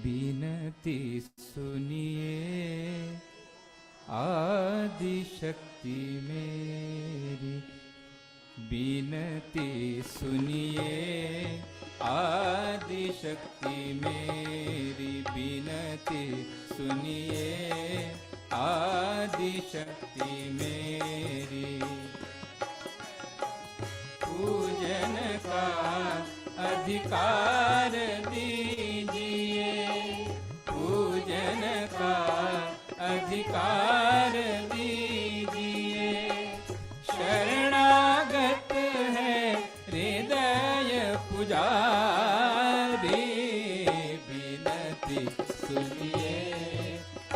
बिनती सुनिए आदि शक्ति मेरी, बिनती सुनिए आदि शक्ति मेरी, बिनती सुनिए आदि शक्ति मेरी। पूजन का अधिकार दीजिए, पूजन का अधिकार दीजिए। शरणागत है हृदय पुजारी, बिनती सुनिए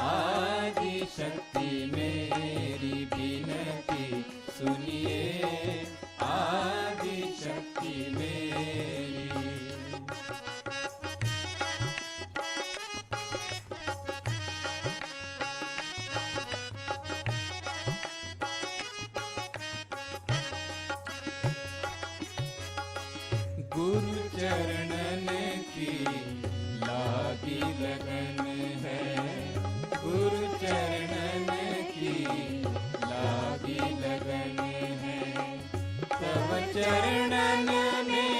आदि शक्ति मेरी, बिनती सुनिए आदि शक्ति मेरी। गुरु चरणन की लागी लगन है, गुरु चरणन की लागी लगन है। तव चरणन में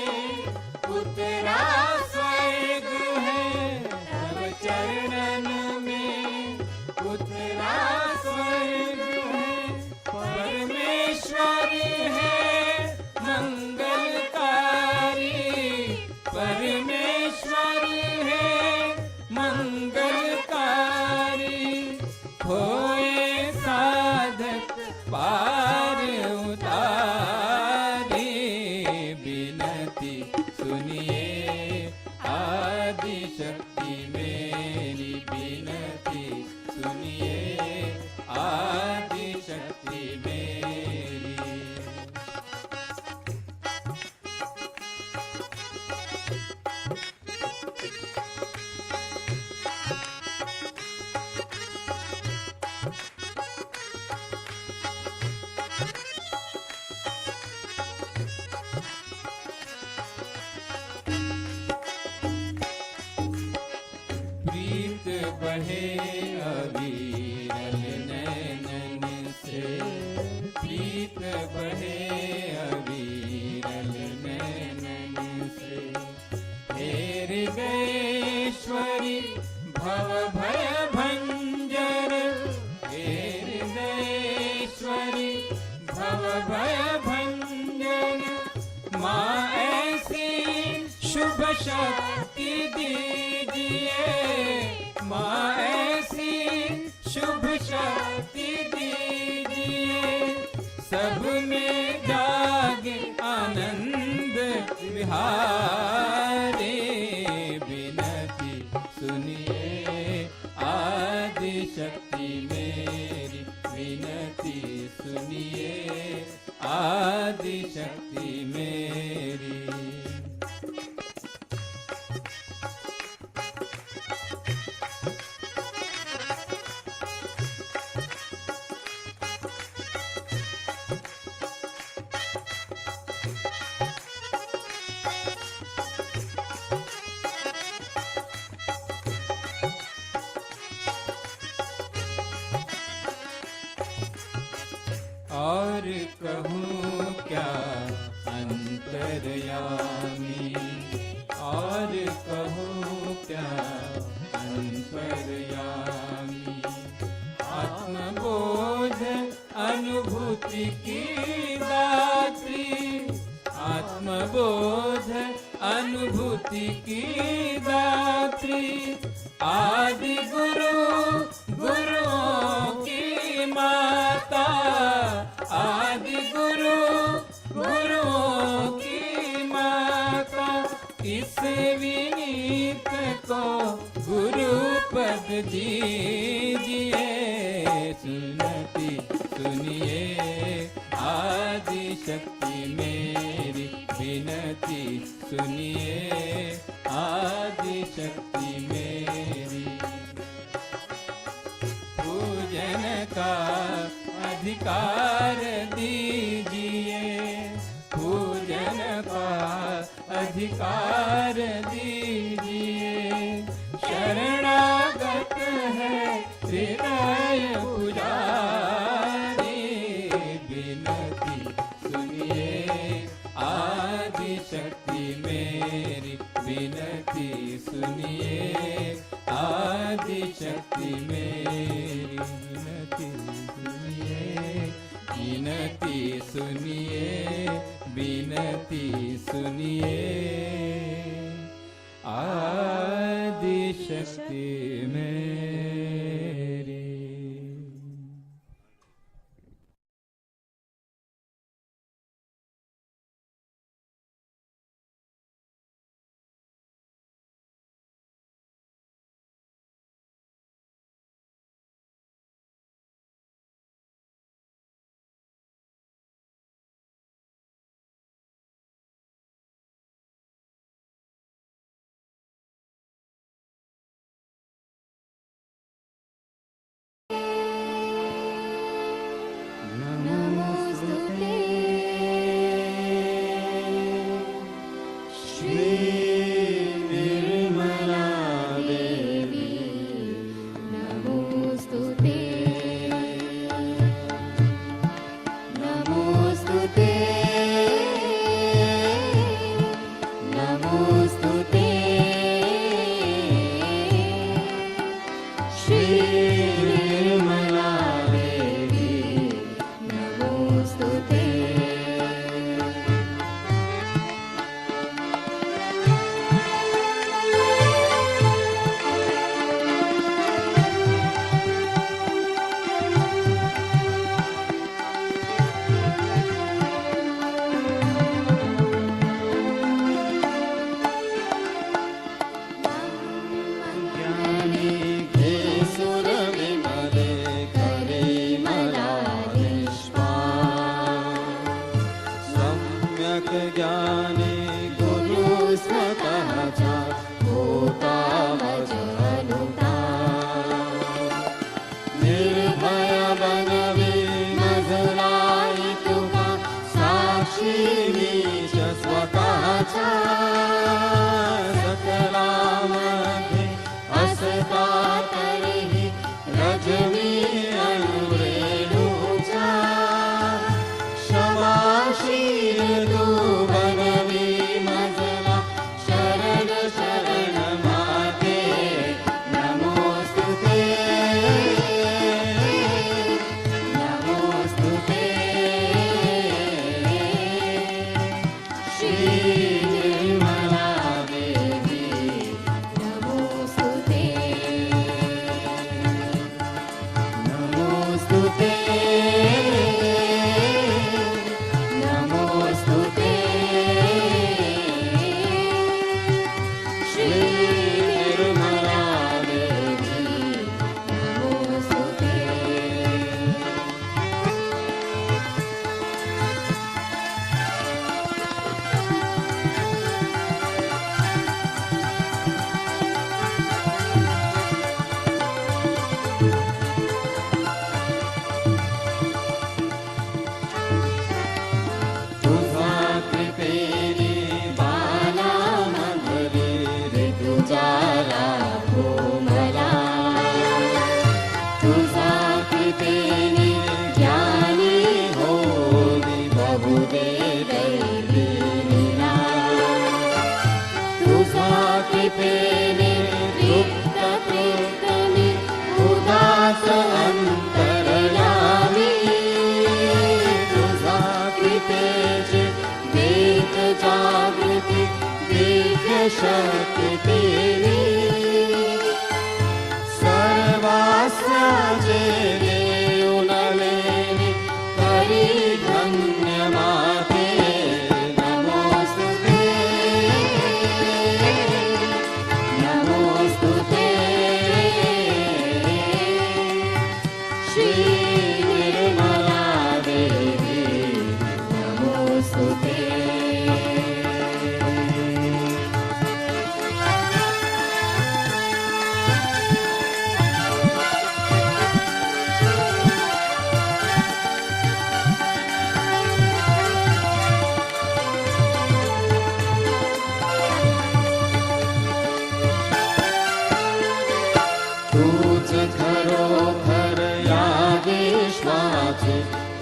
उतरा स्वर्ग है, तव चरणन में उतरा स्वर्ग है। परमेश्वर है मंगलकारी, परमेश्वर है मंगलकारी। होए साधक पार उतारी, बिनती सुनिए आदि शक्ति मेरी, बिनती सुनिए आदि शक्ति मेरी। प्रीत बहे अविरल नैनन से, प्रीत बहे अविरल नैनन से। हे हृदयेश्वरी भव भय भंजन, हे हृदयेश्वरी भव भय भंजन। माँ ऐसी शुभ शक्ति दीजिए, माँ ऐसी शुभ शक्ति दीजिए। सब में जागे आनंद विहारे, बिनती सुनिए आदि शक्ति मेरी, बिनती सुनिए आदि शक्ति मेरी। और कहूँ क्या अंतर्यामी, और कहूँ क्या अंतर्यामी। आत्मबोध अनुभूति की दात्री, आत्मबोध अनुभूति की दात्री। आदि गुरु गुरुओं की माता, आदि गुरु गुरुओं की माता। इस विनीत को गुरु पद दीजिए, सुनती सुनिए आदि शक्ति मेरी, बिनती सुनिए आदि शक्ति मेरी। पूजन का अधिकार दीजिए, पूजन का अधिकार दीजिए। शरणागत है हृदय पुजारी, विनती सुनिए आदि शक्ति मेरी, विनती सुनिए आदि शक्ति मेरी, विनती सुनिए, विनती सुनिए, विनती सुनिए आदि शक्ति मेरी।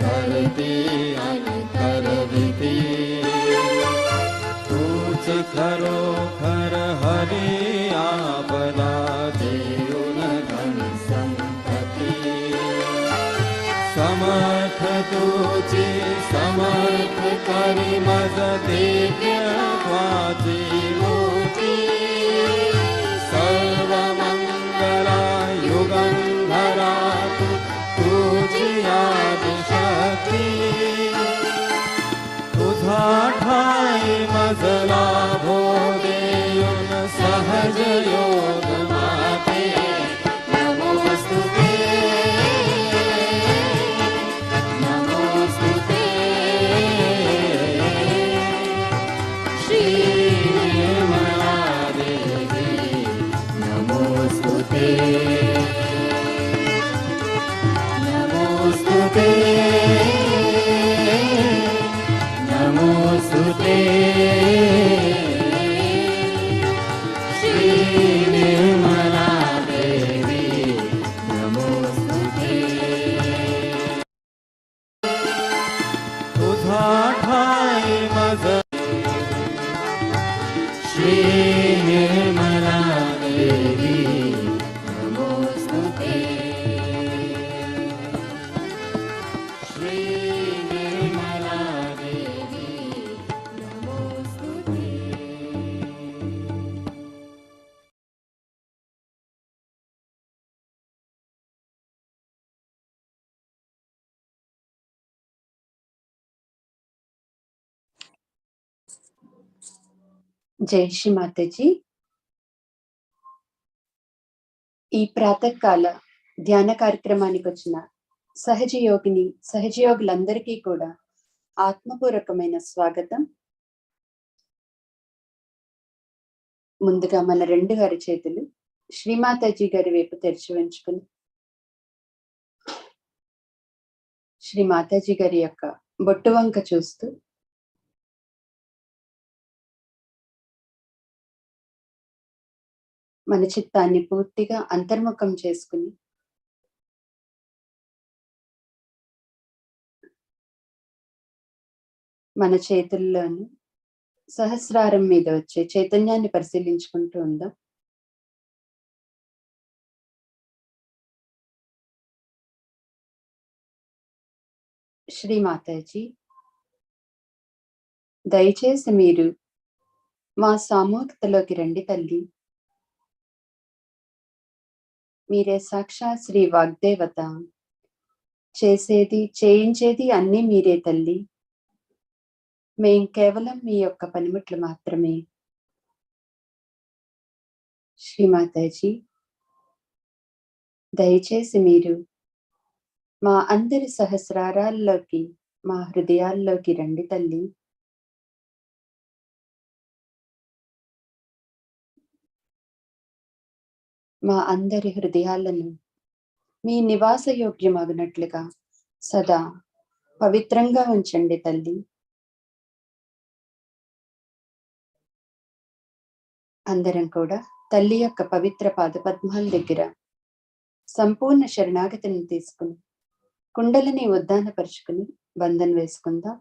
करती आणि करविती तूच खरोखर हरी आपला देऊन धन संपत्ती समर्थ तुझी समर्थ करी मज दिव्य त्वाची मूर्ती सर्व मंगला युगंधरा तुझी आदिशक्ती तुझा ठाई मजला भो देऊन सहज योग माते नमोस्तुते नमोस्तुते श्री निर्मला देवी नमोस्तुते नमोस्तुते नमोस्तुते श्री निर्मला देवी नमोस्तुते तुझा ठाई मज श्री निर्मला देवी नमोस्तुते श्री निर्मला देवी नमोस्तुते జై శ్రీ మాతాజీ. ఈ ప్రాతకాల ధ్యాన కార్యక్రమానికి వచ్చిన సహజయోగులందరికీ కూడా ఆత్మపూర్వకమైన స్వాగతం. ముందుగా మన రెండు గారి చేతులు శ్రీమాతాజీ గారి వైపు తెరిచి ఉంచుకుని శ్రీ మాతాజీ గారి యొక్క బొట్టు వంక చూస్తూ మన చిత్తాన్ని పూర్తిగా అంతర్ముఖం చేసుకుని మన చేతుల్లోని సహస్రారం మీద వచ్చే చైతన్యాన్ని పరిశీలించుకుంటూ ఉందాం. శ్రీ మాతాజీ, దయచేసి మీరు మా సామూహికతలోకి రండి తల్లి. మీరే సాక్షాత్ శ్రీ వాగ్దేవత. చేసేది చేయించేది అన్నీ మీరే తల్లి. మేం కేవలం మీ యొక్క పనిముట్లు మాత్రమే. శ్రీమాతాజీ, దయచేసి మీరు మా అందరి సహస్రారాల్లోకి మా హృదయాల్లోకి రండి తల్లి. మా అందరి హృదయాలను మీ నివాస యోగ్యమగినట్లుగా సదా పవిత్రంగా ఉంచండి తల్లి. అందరం కూడా తల్లి యొక్క పవిత్ర పాదపద్మాల దగ్గర సంపూర్ణ శరణాగతిని తీసుకుని కుండలిని ఉద్దానపరుచుకుని బంధన వేసుకుందాం.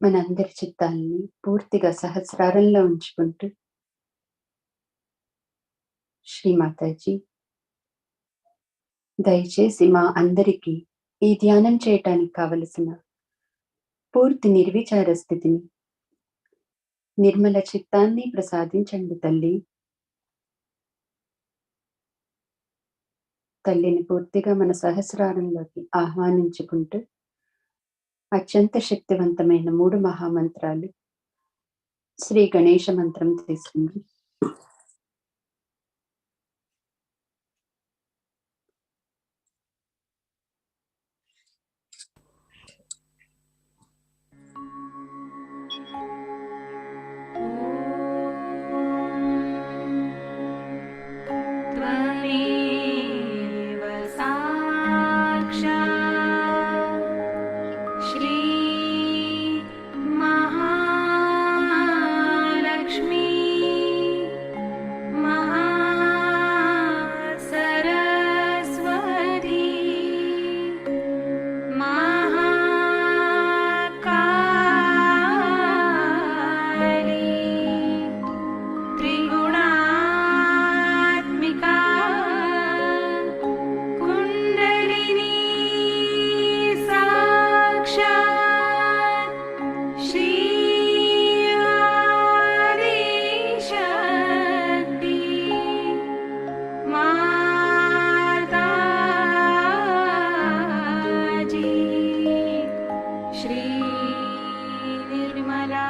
మనందరి చిత్తాన్ని పూర్తిగా సహస్రారంలో ఉంచుకుంటూ శ్రీమాతాజీ, దయచేసి మా అందరికీ ఈ ధ్యానం చేయటానికి కావలసిన పూర్తి నిర్విచార స్థితిని, నిర్మల చిత్తాన్ని ప్రసాదించండి తల్లి. తల్లిని పూర్తిగా మన సహస్రారంలోకి ఆహ్వానించుకుంటూ అత్యంత శక్తివంతమైన 3 మహామంత్రాలు శ్రీ గణేశ మంత్రం తీసుకుందాం. त्वमेव साक्षात् श्री महालक्ष्मी महासरस्वती महाकाली त्रिगुणात्मिका कुण्डलिनी साक्षात् श्री आदिशक्ति माताजी श्री निर्मला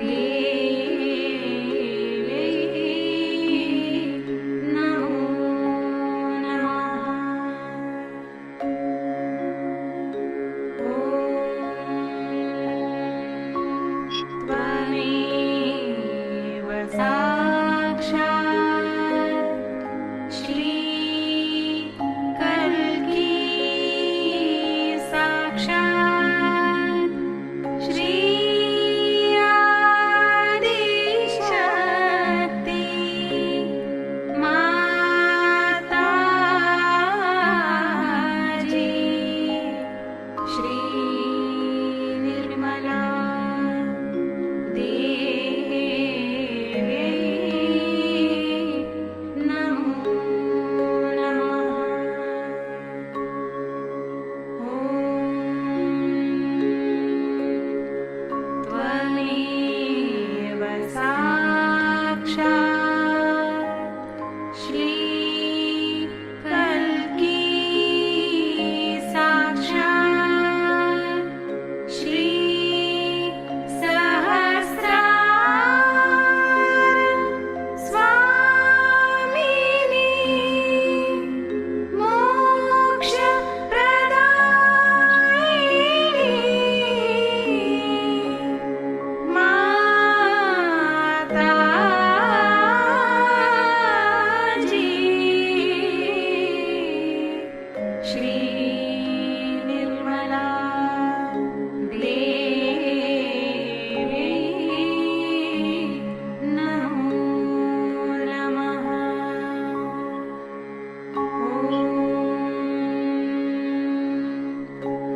देवी नमो नमः। त्वमेव साक्षात् श्री कल्की साक्षात् श्री आदिशक्ति माताजी श्री निर्मला देवी नमो नमः। त्वमेव साक्षात् श्री कल्की साक्षात् श्री सहस्रार स्वामिनी मोक्षप्रदायिनी माताजी श्री निर्मला देवी नमो नमः।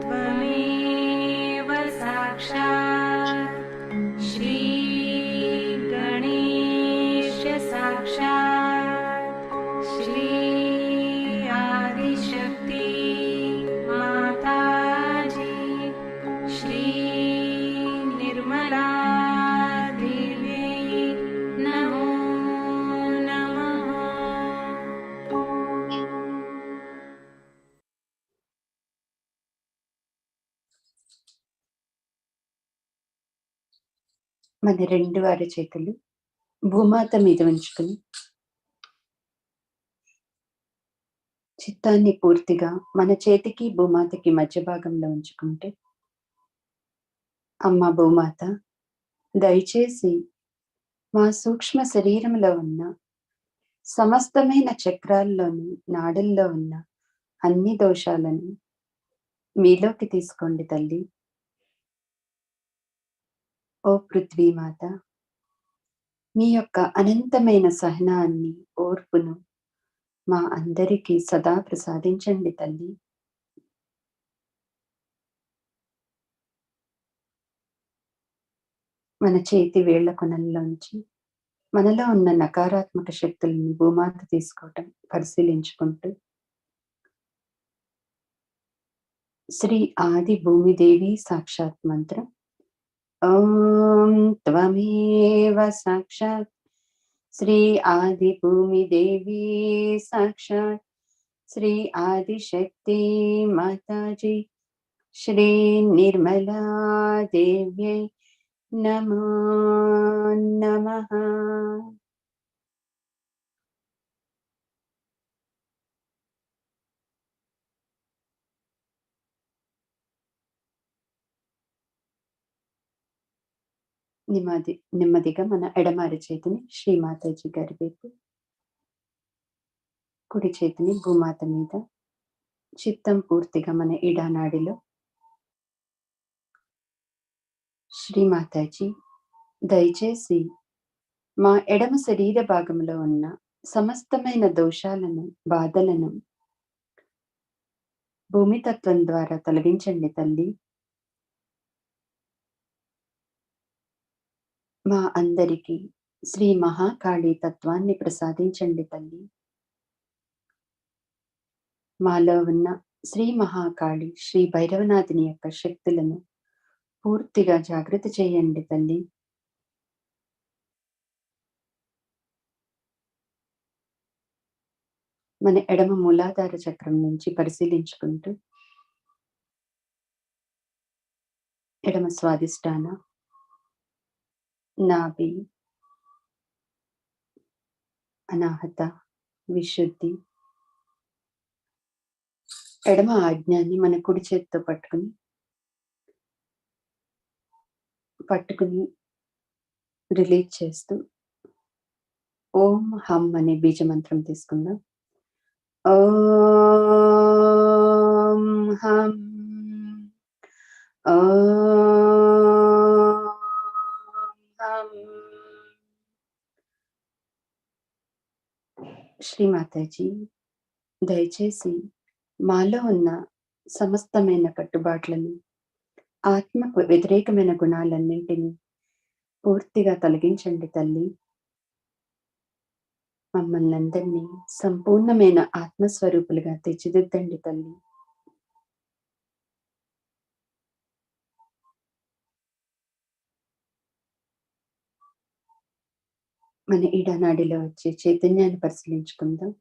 त्वमेव साक्षात् श्री गणेश साक्षात् श्री आदिशक्ति माताजी श्री निर्मला देवी नमो नमः। మన 2 అరచేతులు భూమాత మీద ఉంచుకుని చిత్తాన్ని పూర్తిగా మన చేతికి భూమాతకి మధ్య భాగంలో ఉంచుకుంటే, అమ్మ భూమాత దయచేసి మా సూక్ష్మ శరీరంలో ఉన్న సమస్తమైన చక్రాల్లోని నాడుల్లో ఉన్న అన్ని దోషాలను మీలోకి తీసుకోండి తల్లి. ఓ పృథ్వీమాత, మీ యొక్క అనంతమైన సహనాన్ని, ఓర్పును మా అందరికీ సదా ప్రసాదించండి తల్లి. మన చేతి వేళ్ల కొనల్లోంచి మనలో ఉన్న నకారాత్మక శక్తులను భూమాత తీసుకోవటం పరిశీలించుకుంటూ శ్రీ ఆది భూమిదేవి సాక్షాత్ మంత్రం ఓం త్వమేవ సాక్షాత్ శ్రీ ఆది భూమిదేవి సాక్షాత్ श्री आदिशक्ति माताजी, श्री निर्मला देव्यै नमो नमः। నెమ్మదిగా మన ఎడమ అరచేతిని శ్రీమాతాజీ గారి వైపు, కుడి చేతిని భూమాత మీద, చిత్తం పూర్తిగా మన ఇడానాడిలో. శ్రీమాతాజీ, దయచేసి మా ఎడమ శరీర భాగంలో ఉన్న సమస్తమైన దోషాలను, బాధలను భూమితత్వం ద్వారా తొలగించండి తల్లి. మా అందరికీ శ్రీ మహాకాళీ తత్వాన్ని ప్రసాదించండి తల్లి. మాలో ఉన్న శ్రీ మహాకాళి, శ్రీ భైరవనాథుని యొక్క శక్తులను పూర్తిగా జాగృతి చేయండి తల్లి. మన ఎడమ మూలాధార చక్రం నుంచి పరిశీలించుకుంటూ ఎడమ స్వాదిష్టాన, నాభి, అనాహత, విశుద్ధి, ఎడమ ఆజ్ఞాన్ని మన కుడి చేతితో పట్టుకుని రిలీజ్ చేస్తూ ఓం హం అనే బీజమంత్రం తీసుకుందాం. ఓం హం, ఓం హం. శ్రీమాతాజీ, దయచేసి మాలో ఉన్న సమస్తమైన కట్టుబాట్లను, ఆత్మకు వ్యతిరేకమైన గుణాలన్నింటినీ పూర్తిగా తొలగించండి తల్లి. మమ్మల్ని అందరినీ సంపూర్ణమైన ఆత్మస్వరూపులుగా తీర్చిదిద్దండి తల్లి. మన ఈడనాడిలో వచ్చే చైతన్యాన్ని పరిశీలించుకుందాం.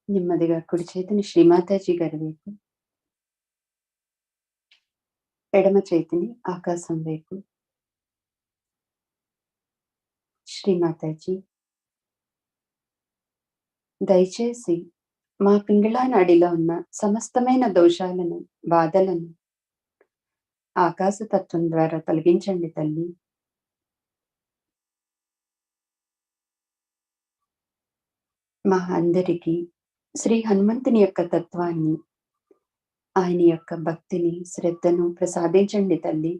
నెమ్మదిగా కుడి చేతిని శ్రీమాతాజీ గారి వైపు, ఎడమ చేతిని ఆకాశం వైపు. శ్రీమాతాజీ, దయచేసి మా పింగళా నాడిలో ఉన్న సమస్తమైన దోషాలను, బాధలను ఆకాశతత్వం ద్వారా తొలగించండి తల్లి. మా అందరికీ శ్రీ హనుమంతుని యొక్క తత్వాన్ని, ఆయన యొక్క భక్తిని, శ్రద్ధను ప్రసాదించండి తల్లి.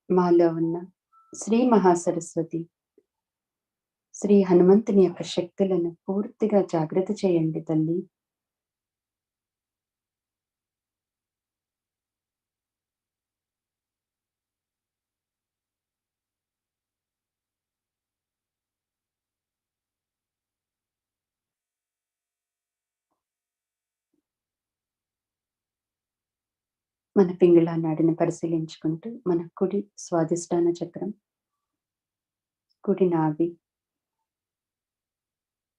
మాలో ఉన్న శ్రీ మహాసరస్వతి, శ్రీ హనుమంతుని యొక్క శక్తులను పూర్తిగా జాగ్రత్త చేయండి తల్లి. మన పింగళా నాడిని పరిశీలించుకుంటూ మన కుడి స్వాదిష్టాన చక్రం, కుడి నాభి,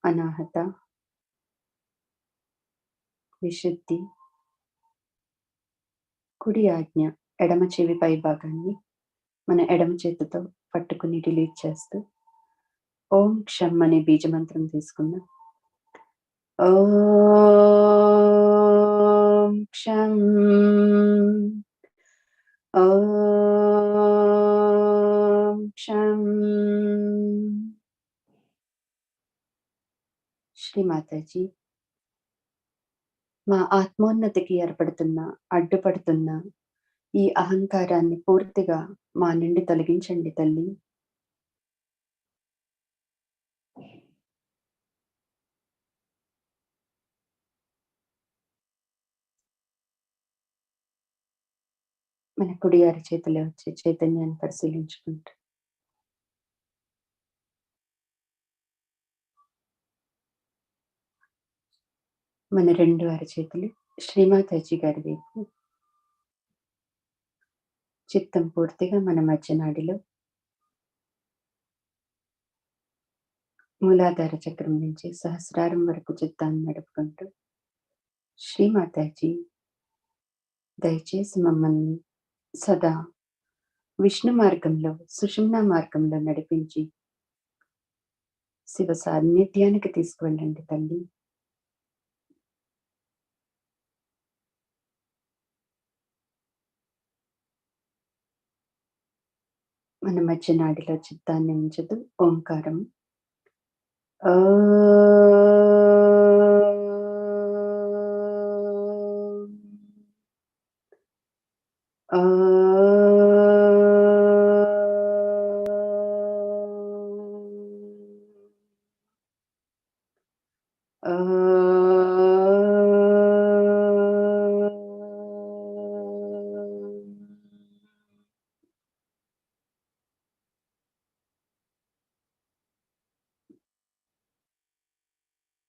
అనాహత, విశుద్ధి, కుడి ఆజ్ఞ ఎడమ చెవి పై భాగాన్ని మన ఎడమ చేతితో పట్టుకుని రిలీజ్ చేస్తూ ఓం క్షం అనే బీజమంత్రం తీసుకుందాం. ఓం క్షం, ఓం క్షం. శ్రీమాతాజీ, మా ఆత్మోన్నతికి ఏర్పడుతున్న, అడ్డుపడుతున్న ఈ అహంకారాన్ని పూర్తిగా మా నుండి తొలగించండి తల్లి. మన కుడి అరచేతిలో వచ్చే చైతన్యాన్ని పరిశీలించుకుంటూ మన రెండు అరచేతులు శ్రీమాతాజీ గారి వైపు, చిత్తం పూర్తిగా మన మధ్యనాడిలో మూలాధార చక్రం నుంచి సహస్రారం వరకు చిత్తాన్ని నడుపుకుంటూ శ్రీమాతాజీ దయచేసి మమ్మల్ని సదా విష్ణు మార్గంలో సుషుమ్నా మార్గంలో నడిపించి శివ సాన్నిధ్యానికి తీసుకువెళ్ళండి తల్లి. మన మధ్య నాడిలో చిత్తాన్ని ఉంచుతూ ఓంకారం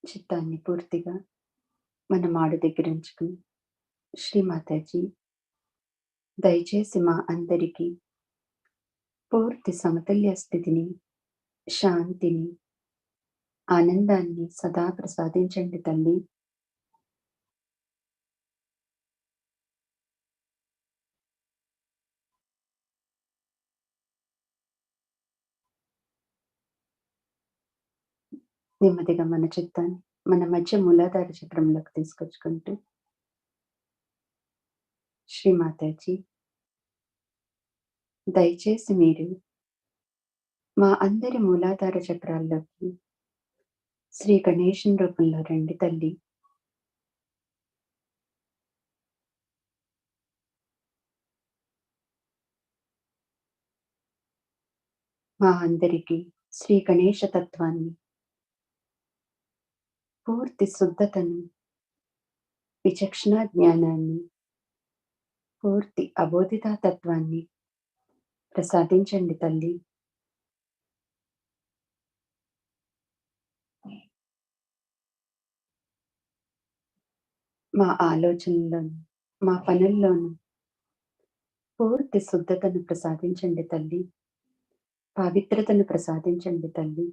చిత్తాన్ని పూర్తిగా మన మాడు దగ్గర ఉంచుకుని శ్రీమాతాజీ దయచేసి మా అందరికీ పూర్తి సమతుల్య స్థితిని, శాంతిని, ఆనందాన్ని సదా ప్రసాదించండి తల్లి. నెమ్మదిగా మన చిత్తాన్ని మన మధ్య మూలాధార చక్రంలోకి తీసుకొచ్చుకుంటూ శ్రీమాతాజీ దయచేసి మీరు మా అందరి మూలాధార చక్రాల్లోకి శ్రీ గణేశుని రూపంలో రండి తల్లి. మా అందరికీ శ్రీ గణేశ తత్వాన్ని, పూర్తి శుద్ధతను, విచక్షణ జ్ఞానాన్ని, పూర్తి అబోధితా తత్వాన్ని ప్రసాదించండి తల్లి. మా ఆలోచనల్లోను, మా పనుల్లోను పూర్తి శుద్ధతను ప్రసాదించండి తల్లి. పవిత్రతను ప్రసాదించండి తల్లి.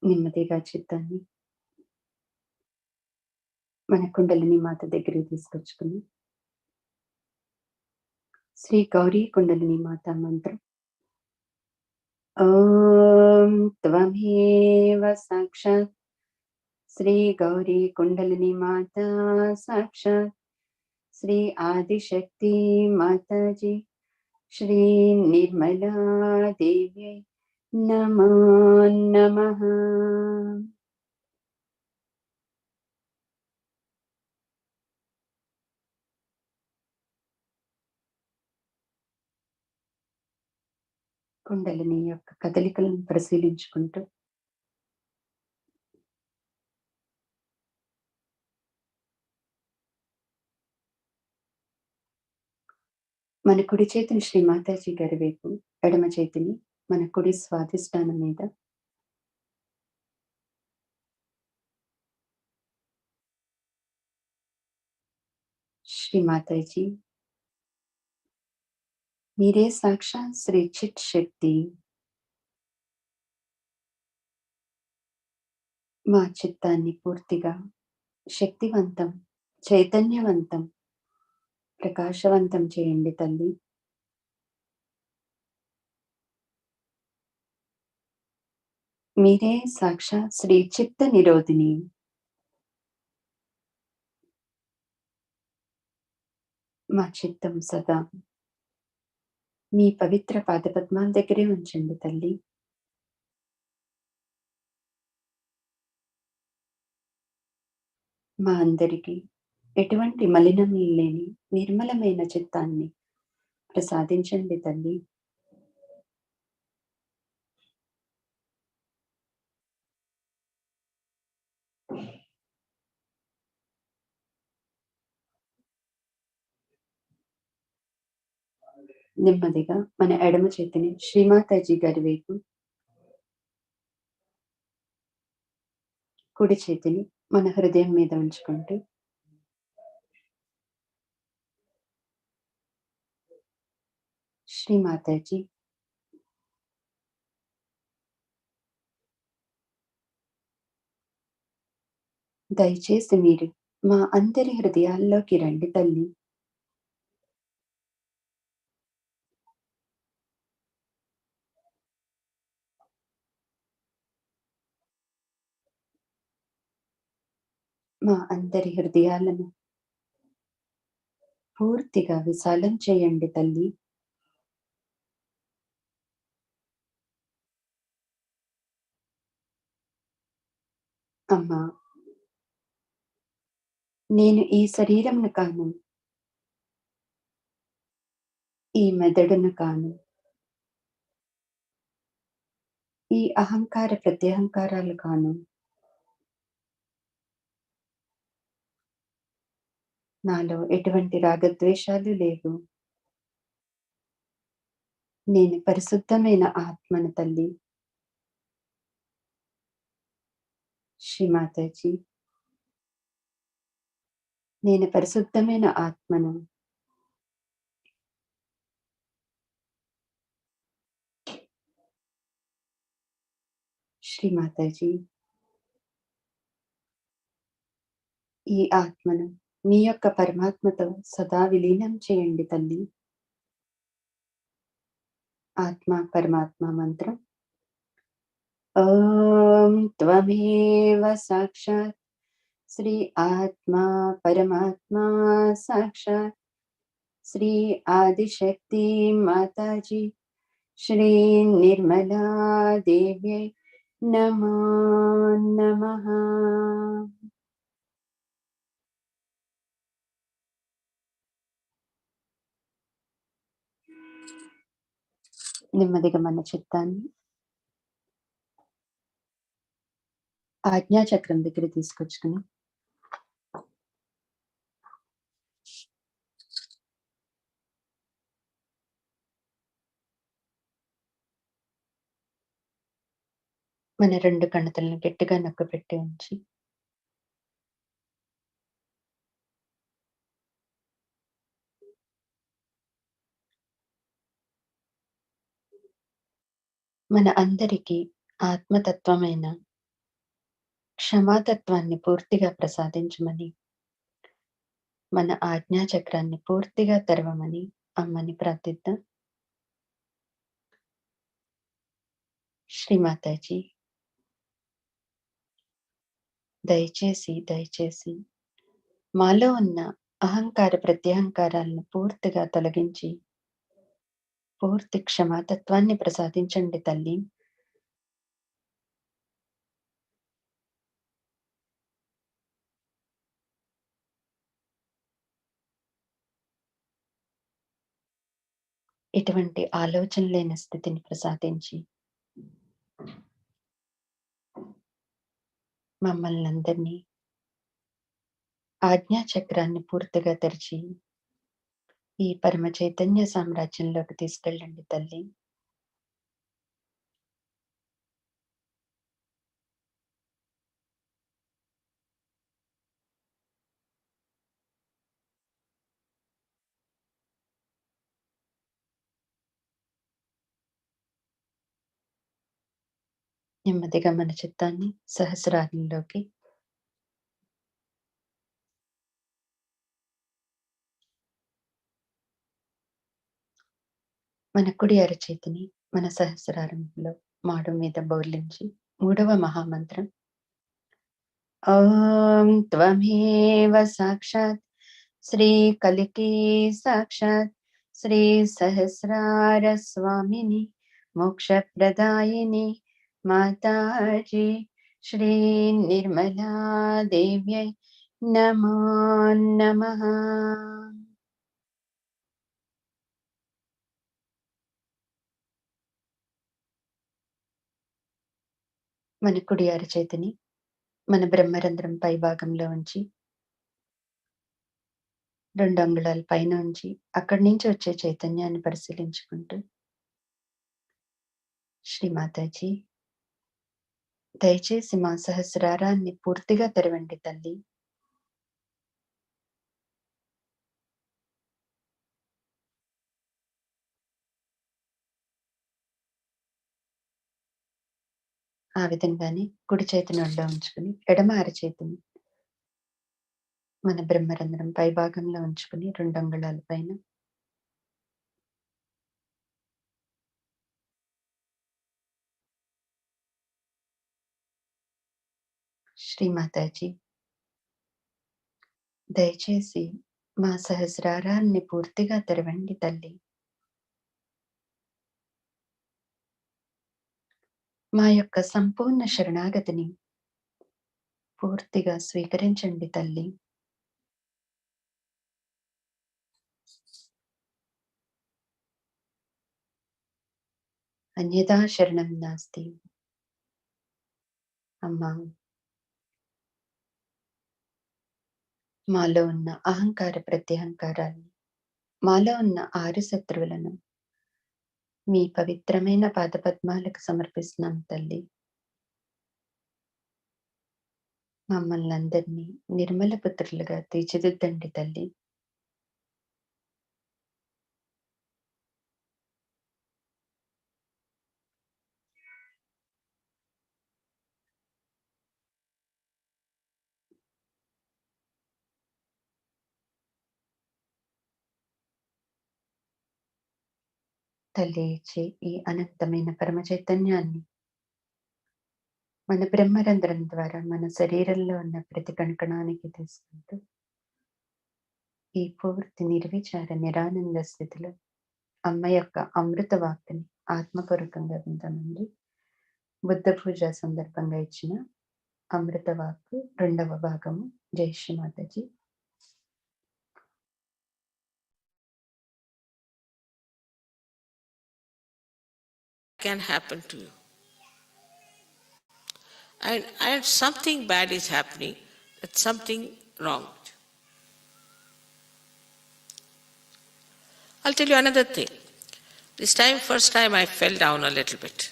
నెమ్మదిగా చిత్తాన్ని మన కుండలిని మాత దగ్గరికి తీసుకొచ్చుకుని శ్రీ గౌరీ కుండలిని మాత మంత్రం ఓం త్వమేవ సాక్షాత్ శ్రీ గౌరీ కుండలిని మాత సాక్షాత్ శ్రీ ఆదిశక్తి మాతాజీ శ్రీ నిర్మలా దేవ్యై నమో నమః. కుండలిని యొక్క కదలికలను పరిశీలించుకుంటూ మన కుడి చేతిని శ్రీ మాతాజీ గారి వైపు, ఎడమ చేతిని మన కుడి స్వాధిష్టానం మీద, శ్రీ మాతాజీ మీరే సాక్షాత్ శ్రీ చిత్ శక్తి. మా చిత్తాన్ని పూర్తిగా శక్తివంతం, చైతన్యవంతం, ప్రకాశవంతం చేయండి తల్లి. మీరే సాక్షాత్ శ్రీ చిత్త నిరోధిని. మా చిత్తం సదా మీ పవిత్ర పాదపద్మాల దగ్గరే ఉంచండి తల్లి. మా అందరికీ ఎటువంటి మలినం లేని నిర్మలమైన చిత్తాన్ని ప్రసాదించండి తల్లి. నెమ్మదిగా మన ఎడమ చేతిని శ్రీమాతాజీ గారి వైపు, కుడి చేతిని మన హృదయం మీద ఉంచుకుంటూ శ్రీమాతాజీ, దయచేసి మీరు మా అందరి హృదయాల్లోకి రండి తల్లి. మా అందరి హృదయాలను పూర్తిగా విశాలం చేయండి తల్లి. అమ్మా, నేను ఈ శరీరమును కాను, ఈ మెదడును కాను, ఈ అహంకార ప్రత్యహంకారాలు కాను. నాలో ఎటువంటి రాగద్వేషాలు లేవు. నేను పరిశుద్ధమైన ఆత్మను తల్లి. శ్రీమాతాజీ, నేను పరిశుద్ధమైన ఆత్మను. శ్రీమాతాజీ, ఈ ఆత్మను మీ యొక్క పరమాత్మతో సదా విలీనం చేయండి తల్లి. ఆత్మ పరమాత్మ మంత్రం. ఓం త్వమేవ సాక్షాత్ శ్రీ ఆత్మా పరమాత్మా సాక్షాత్ శ్రీ ఆదిశక్తి మాతాజీ శ్రీ నిర్మలా దేవ్యై నమో నమః. నెమ్మదిగా మన చిత్తాన్ని ఆజ్ఞాచక్రం దగ్గర తీసుకొచ్చుకుని మన 2 కణతలను గట్టిగా నొక్కపెట్టి ఉంచి మన అందరికీ ఆత్మతత్వమైన క్షమాతత్వాన్ని పూర్తిగా ప్రసాదించమని, మన ఆజ్ఞాచక్రాన్ని పూర్తిగా తెరవమని అమ్మని ప్రార్థిద్దాం. శ్రీమాతాజీ, దయచేసి మాలో ఉన్న అహంకార ప్రత్యహంకారాలను పూర్తిగా తొలగించి పూర్తి క్షమాతత్వాన్ని ప్రసాదించండి తల్లి. ఎటువంటి ఆలోచన లేని స్థితిని ప్రసాదించి మమ్మల్ని అందరినీ ఆజ్ఞాచక్రాన్ని పూర్తిగా తెరిచి ఈ పరమ చైతన్య సామ్రాజ్యంలోకి తీసుకెళ్ళండి తల్లి. నెమ్మదిగా మన చిత్తాన్ని సహస్రారంలోకి, మన కుడి అరచేతిని మన సహస్రారంలో మాడు మీద బోర్లించి 3వ మహామంత్రం. ఓం త్వమేవ సాక్షాత్ శ్రీ కలికి సాక్షాత్ శ్రీ సహస్రార స్వామిని మోక్షప్రదాయిని మాతాజీ శ్రీ నిర్మలా దేవ్యై నమో నమః. మన కుడి అరచేతిని మన బ్రహ్మరంధ్రం పై భాగంలో ఉంచి 2 అంగుళాల పైన ఉంచి అక్కడి నుంచి వచ్చే చైతన్యాన్ని పరిశీలించుకుంటూ, శ్రీమాతాజీ, దయచేసి మా సహస్రారాన్ని పూర్తిగా తెరవండి తల్లి. ఆ విధంగానే కుడి చేతిని ఒళ్ళో ఉంచుకుని, ఎడమ అరచేతిని మన బ్రహ్మరంధ్రం పై భాగంలో ఉంచుకుని 2 అంగుళాల పైన శ్రీమాతాజీ, దయచేసి మా సహస్రారాన్ని పూర్తిగా తెరవండి తల్లి. మా యొక్క సంపూర్ణ శరణాగతిని పూర్తిగా స్వీకరించండి తల్లి. అన్యథా శరణం నాస్తి. అమ్మా, మాలో ఉన్న అహంకార ప్రత్యహంకారాన్ని, మాలో ఉన్న 6 శత్రువులను మీ పవిత్రమైన పాదపద్మాలకు సమర్పిస్తున్నాం తల్లి. మమ్మల్ని అందరినీ నిర్మల పుత్రులుగా తీర్చిదిద్దండి తల్లి. తల్లి ఇచ్చే ఈ అనంతమైన పరమ చైతన్యాన్ని మన బ్రహ్మరంధ్రం ద్వారా మన శరీరంలో ఉన్న ప్రతి కణకణానికి తీసుకుంటూ, ఈ పూర్తి నిర్విచార నిరానంద స్థితిలో అమ్మ యొక్క అమృత వాక్కుని ఆత్మపూర్వకంగా విందామండి. బుద్ధ పూజ సందర్భంగా ఇచ్చిన అమృత వాక్కు 2వ భాగము. జై Shri Mataji. Can happen to you. And something bad is happening, that's something wrong. I'll tell you another thing. This time, first time I fell down a little bit.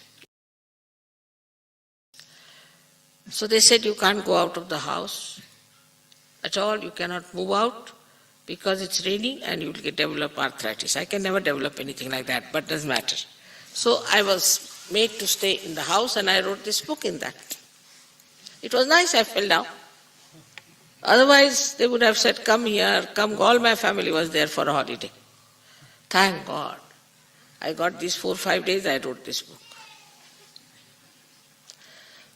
So they said you can't go out of the house at all, you cannot move out because it's raining and you will develop arthritis. I can never develop anything like that, but doesn't matter. So I was made to stay in the house and I wrote this book in that. It was nice, I fell down. Otherwise they would have said, come here, come, all my family was there for a holiday. Thank God. I got these 4 or 5 days, I wrote this book.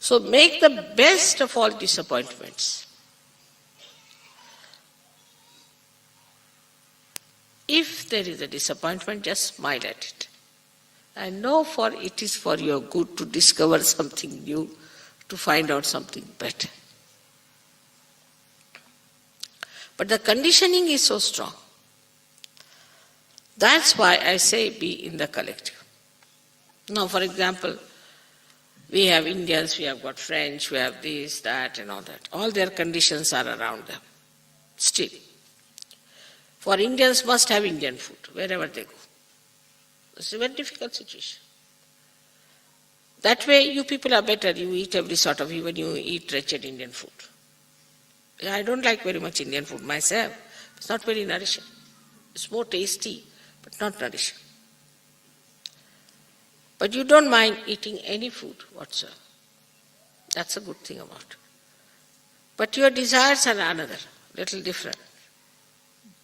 So make the best of all disappointments. If there is a disappointment, just smile at it. I know for it is for your good to discover something new, to find out something better. But the conditioning is so strong. That's why I say be in the collective. Now, for example, we have Indians, we have got French, we have this, that and all that. All their conditions are around them. Still. For Indians must have Indian food wherever they go. It's a very difficult situation. That way you people are better, you eat every sort of, even you eat wretched Indian food. I don't like very much Indian food myself. It's not very nourishing. It's more tasty, but not nourishing. But you don't mind eating any food whatsoever. That's a good thing about it. But your desires are another, little different,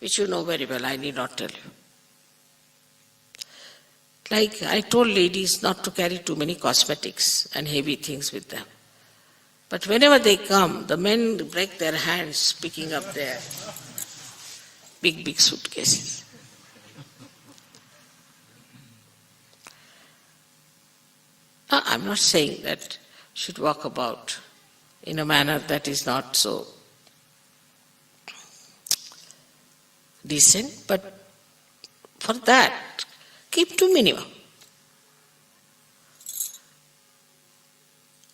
which you know very well, I need not tell you. Like I told ladies not to carry too many cosmetics and heavy things with them. But whenever they come, the men break their hands picking up their big, big suitcases. I'm not saying that you should walk about in a manner that is not so decent, but for that, keep to minimum.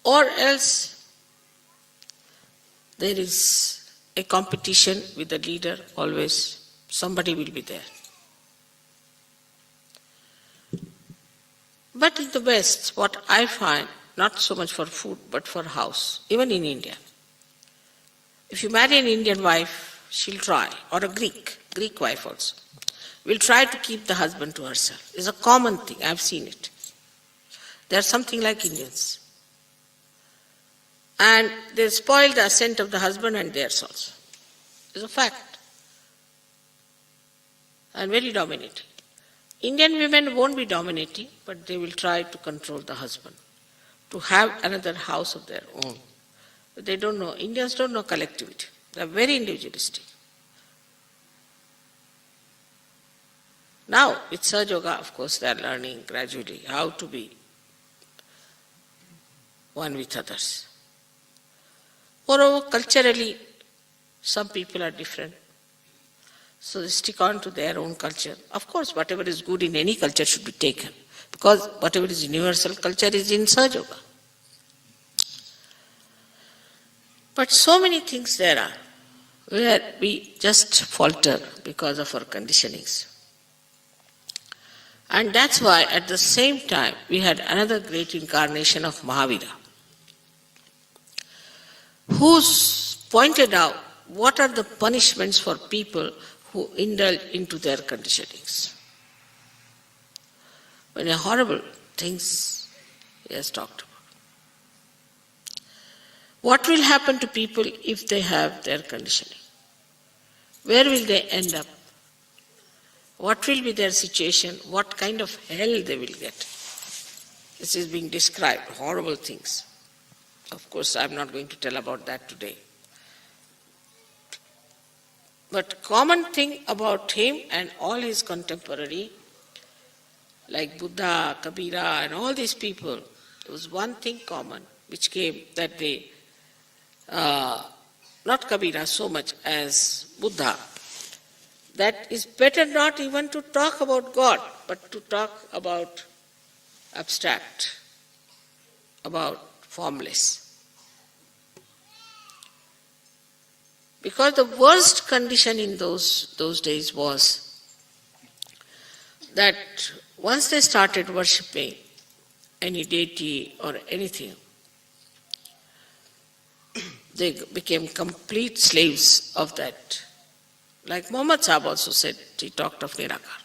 Or else there is a competition with the leader always. Somebody will be there. But in the West, what I find, not so much for food, but for house, even in India. If you marry an Indian wife, she'll try, or a Greek wife also, will try to keep the husband to herself. It's a common thing, I've seen it. They're something like Indians. And they spoil the ascent of the husband and theirs also. It's a fact. And very dominating. Indian women won't be dominating, but they will try to control the husband, to have another house of their own. But they don't know, Indians don't know collectivity. They are very individualistic. Now, with Sahaja Yoga, of course, they are learning gradually how to be one with others. Moreover, culturally, some people are different. So they stick on to their own culture. Of course, whatever is good in any culture should be taken, because whatever is universal culture is in Sahaja Yoga. But so many things there are where we just falter because of our conditionings. And that's why at the same time we had another great incarnation of Mahavira, who's pointed out what are the punishments for people who indulge into their conditionings. Many horrible things he has talked about. What will happen to people if they have their conditioning? Where will they end up? What will be their situation? What kind of hell they will get? This is being described, horrible things. Of course, I'm not going to tell about that today. But common thing about him and all his contemporary, like Buddha, Kabira and all these people, there was one thing common which came that they, not Kabira so much as Buddha, that is better not even to talk about God, but to talk about abstract, about formless. Because the worst condition in those days was that once they started worshipping any deity or anything, they became complete slaves of that. Like Muhammad Sahib also said, he talked of Nirakar.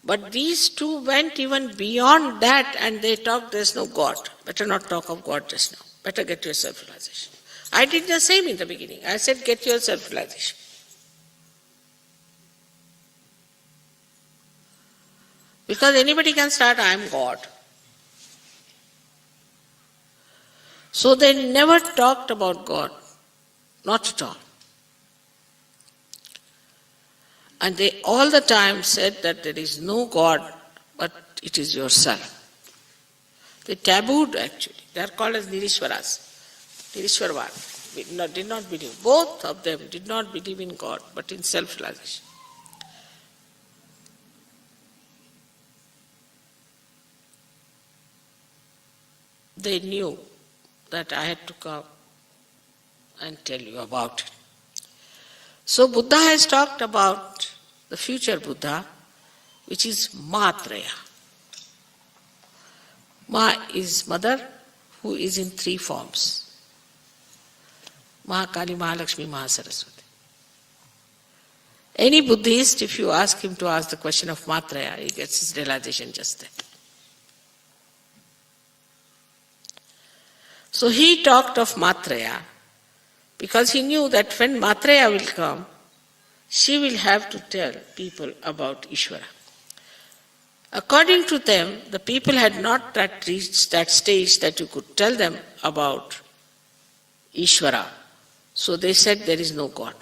But these two went even beyond that and they talked, there's no God. Better not talk of God just now. Better get your self-realization. I did the same in the beginning. I said, get your self-realization. Because anybody can start, I am God. So they never talked about God. Not at all. And they all the time said that there is no God, but it is yourself. They tabooed actually. They are called as Nirishwaras. Nirishwarvad. Did not believe. Both of them did not believe in God, but in self-realization. They knew that I had to come and tell you about it. So Buddha has talked about the future Buddha, which is Matraya. Ma is mother, who is in three forms. Mahakali, Mahalakshmi, Mahasaraswati. Any Buddhist, if you ask him to ask the question of Matraya, he gets his realization just then. So he talked of Matraya because he knew that when Matraya will come, she will have to tell people about Ishvara. According to them, the people had not reached that stage that you could tell them about Ishvara. So they said there is no God.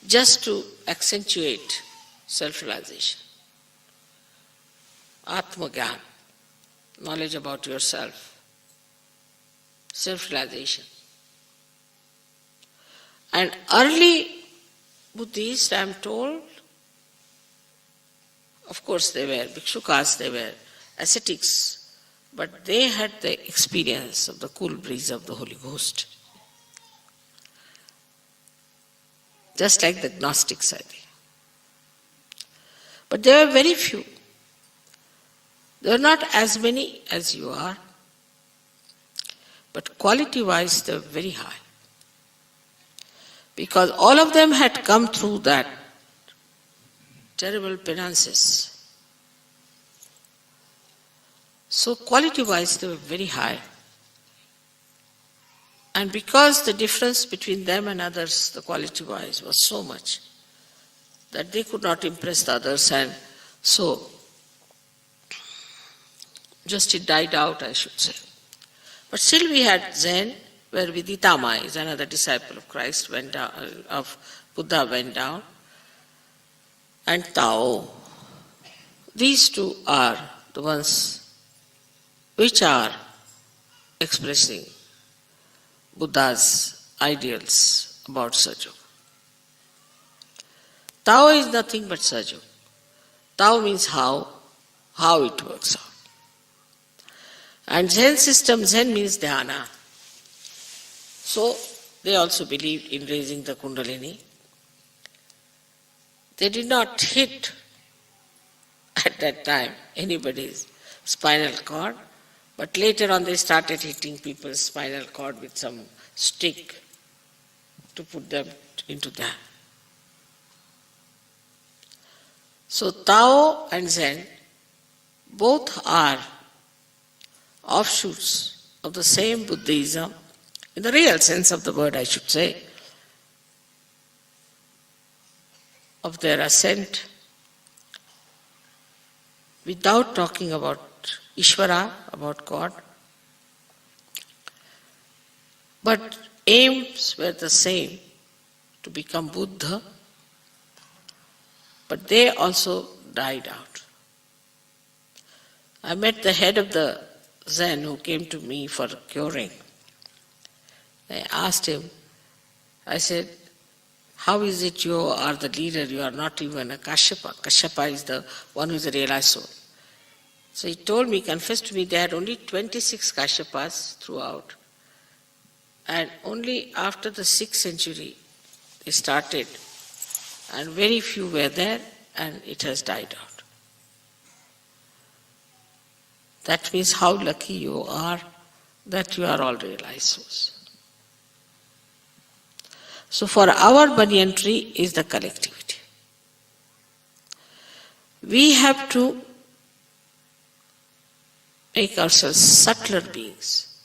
Just to accentuate self-realization. Atma-gyan, knowledge about yourself, self-realization. And early Buddhists, I am told, of course they were Bhikshukas, they were ascetics, but they had the experience of the cool breeze of the Holy Ghost. just like the Gnostics are there. But there were very few. There are not as many as you are, but quality-wise they were very high. Because all of them had come through that terrible penances. So quality-wise they were very high. And because the difference between them and others, the quality-wise, was so much, that they could not impress the others, and so just it died out, I should say. But still we had Zen, where Viditama is another disciple of Christ, went down, of Buddha went down, and Tao. These two are the ones which are expressing Buddha's ideals about Sahaja. Tao is nothing but Sahaja. Tao means how it works out. And Zen system, Zen means dhyana. So they also believed in raising the Kundalini. They did not hit at that time anybody's spinal cord, but later on they started hitting people's spinal cord with some stick to put them into that. So Tao and Zen both are offshoots of the same Buddhism, in the real sense of the word I should say, of their ascent, without talking about Ishvara, about God. But aims were the same, to become Buddha, but they also died out. I met the head of the Zen who came to me for curing. I asked him, I said, how is it you are the leader, you are not even a Kashyapa? Kashyapa is the one who is a realized soul. So he told me, confessed to me, they had only 26 Kashyapas throughout. And only after the 6th century they started, and very few were there, and it has died out. That means how lucky you are that you are all realized souls. So for our banyan tree is the collectivity. We have to make ourselves subtler beings,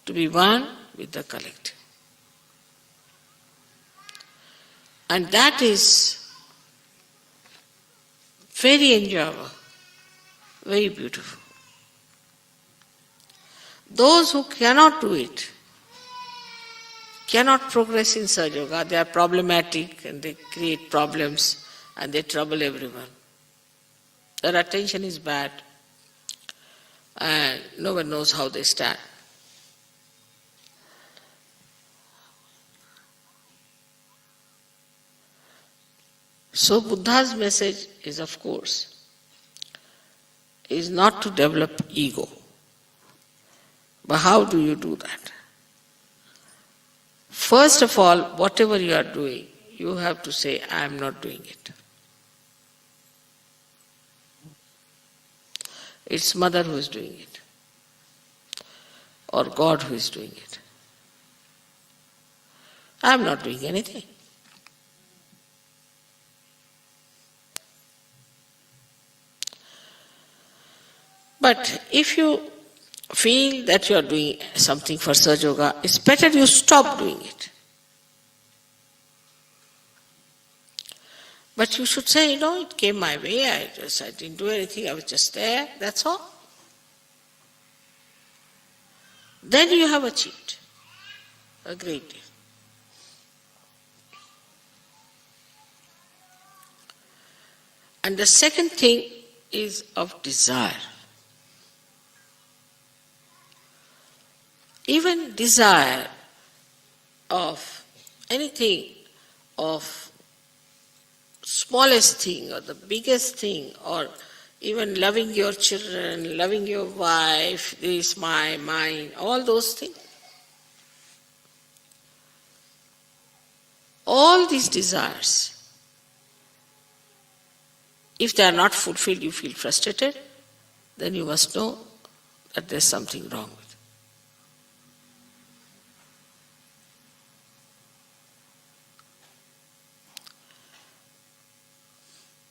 to be one with the collective. And that is very enjoyable, very beautiful. Those who cannot do it, cannot progress in Sahaja Yoga, they are problematic and they create problems and they trouble everyone. Their attention is bad and no one knows how they stand. So Buddha's message is, of course, is not to develop ego. But how do you do that? First of all, whatever you are doing, you have to say, I am not doing it. It's Mother who is doing it, or God who is doing it. I am not doing anything. But if you feel that you are doing something for Sahaja Yoga, it's better you stop doing it. But you should say, it came my way, I didn't do anything, I was just there, that's all. Then you have achieved a great deal. And the second thing is of desire. Even desire of anything, of smallest thing or the biggest thing, or even loving your children, loving your wife, this, mine, all those things. all these desires, if they are not fulfilled, you feel frustrated, then you must know that there's something wrong with it.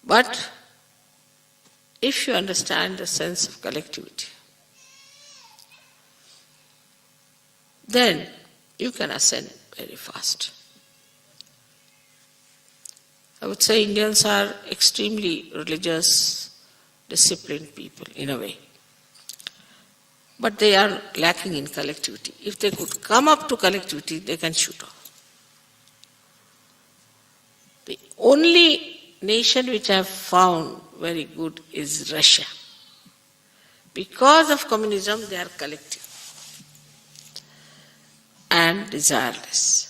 But if you understand the sense of collectivity, then you can ascend very fast. I would say Indians are extremely religious, disciplined people in a way. But they are lacking in collectivity. If they could come up to collectivity, they can shoot off. The only nation which I have found very good is Russia. Because of communism, they are collective and desireless.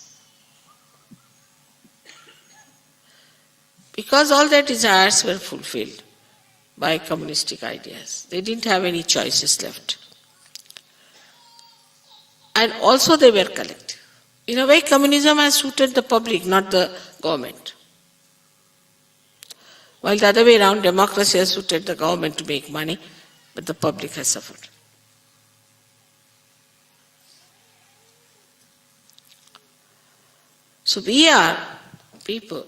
Because all their desires were fulfilled by communistic ideas, they didn't have any choices left. And also they were collective. In a way, communism has suited the public, not the government. While the other way around, democracy has suited the government to make money, but the public has suffered. So we are people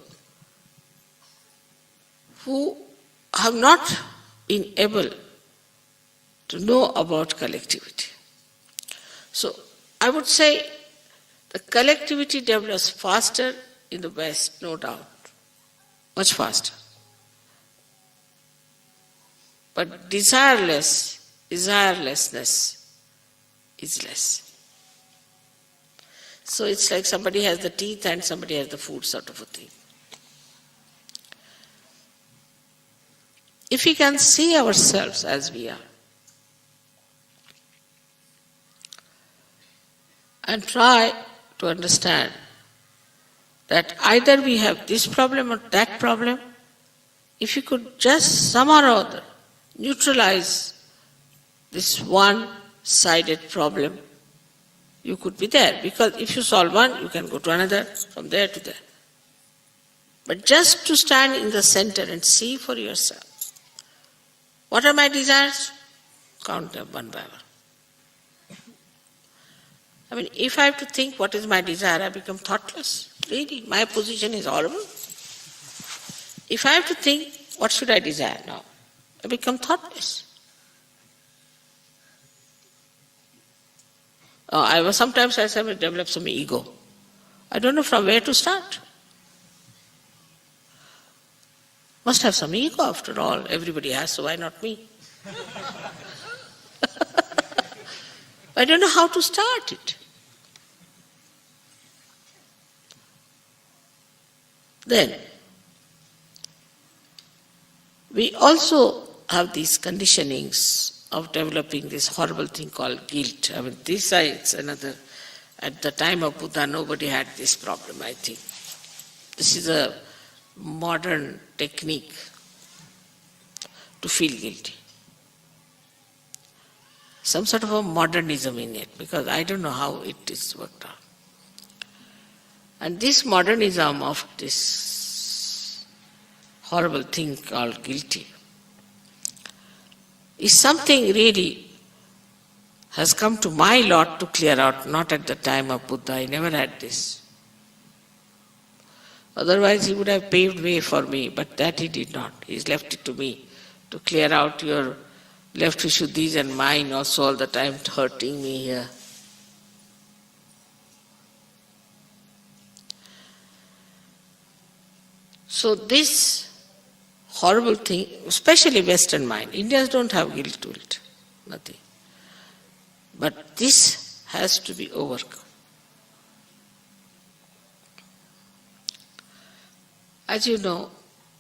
who have not been able to know about collectivity. So I would say the collectivity develops faster in the West, no doubt, much faster. But desirelessness is less. So it's like somebody has the teeth and somebody has the food sort of a thing. If we can see ourselves as we are and try to understand that either we have this problem or that problem, if you could just somehow or other neutralize this one-sided problem, you could be there. Because if you solve one, you can go to another, from there to there. But just to stand in the center and see for yourself, what are my desires? Count them one by one. I mean, if I have to think what is my desire, I become thoughtless. Really, my position is horrible. If I have to think, what should I desire now? I become thoughtless. Sometimes I develop some ego. I don't know from where to start. Must have some ego after all. Everybody has, so why not me? I don't know how to start it. Then, we also have these conditionings of developing this horrible thing called guilt. I mean, this is another. At the time of Buddha, nobody had this problem, I think. This is a modern technique to feel guilty. Some sort of a modernism in it, because I don't know how it is worked out. And this modernism of this horrible thing called guilty is something really has come to my lot to clear out, not at the time of Buddha. I never had this. Otherwise he would have paved way for me, but that he did not. He's left it to me to clear out your left Vishuddhis and mine also all the time hurting me here. So this horrible thing, especially Western mind, Indians don't have guilt to it, nothing. But this has to be overcome. As you know,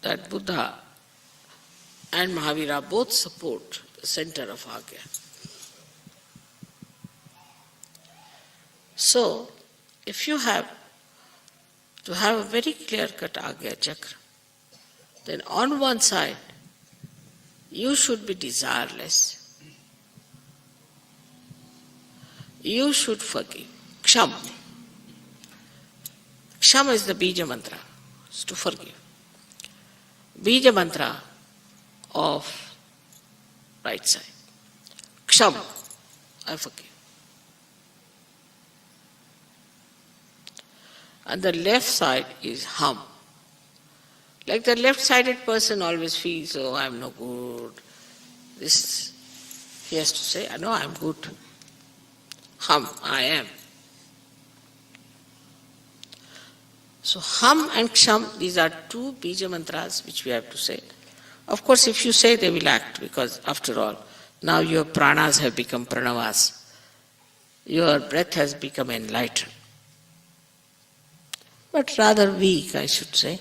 that Buddha and Mahavira both support the center of Agya. So, if you have to have a very clear-cut Agya Chakra, then on one side, you should be desireless. You should forgive. Ksham. Kshama is the Bija mantra, is to forgive. Bija mantra of right side. Ksham, I forgive. And the left side is hum. Like the left-sided person always feels, oh, I'm no good. This, he has to say, no, I'm good. Hum, I am. So hum and ksham, these are two bija mantras which we have to say. Of course, if you say, they will act, because after all, now your pranas have become pranavas. Your breath has become enlightened. But rather weak, I should say.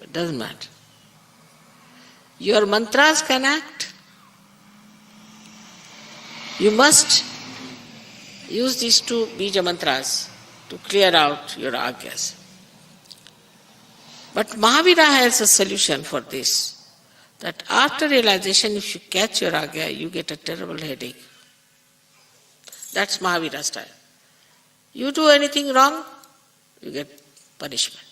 It doesn't matter. Your mantras can act. You must use these two bija mantras to clear out your agyas. But Mahavira has a solution for this, that after realization, if you catch your agya, you get a terrible headache. That's Mahavira style. You do anything wrong, you get punishment.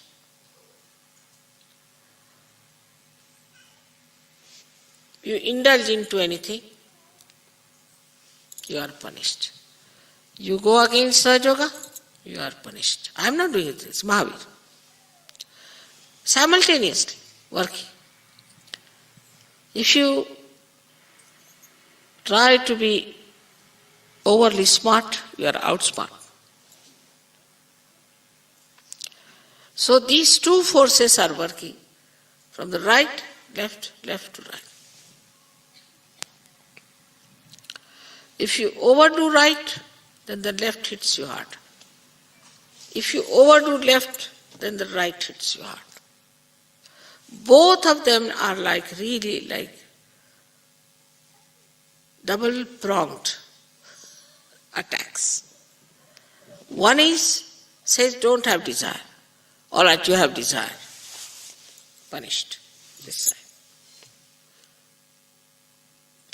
You indulge into anything, you are punished. You go against Sahaja Yoga, you are punished. I am not doing it, it's Mahavira. Simultaneously working. If you try to be overly smart, you are outsmart. So these two forces are working from the right, left, left to right. If you overdo right, then the left hits you hard. If you overdo left, then the right hits you hard. Both of them are really like double-pronged attacks. One says don't have desire. All right, you have desire. Punished. This side.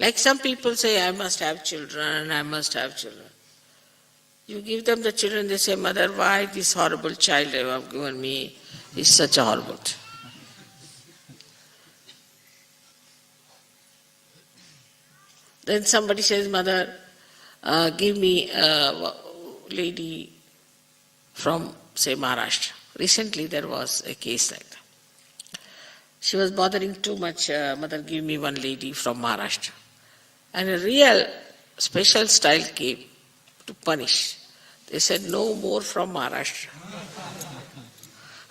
Like some people say, I must have children, I must have children. You give them the children, they say, Mother, why this horrible child you have given me is such a horrible thing. Then somebody says, Mother, give me a lady from, say, Maharashtra. Recently there was a case like that. She was bothering too much, Mother, give me one lady from Maharashtra. And a real special style came to punish. They said, no more from Maharashtra.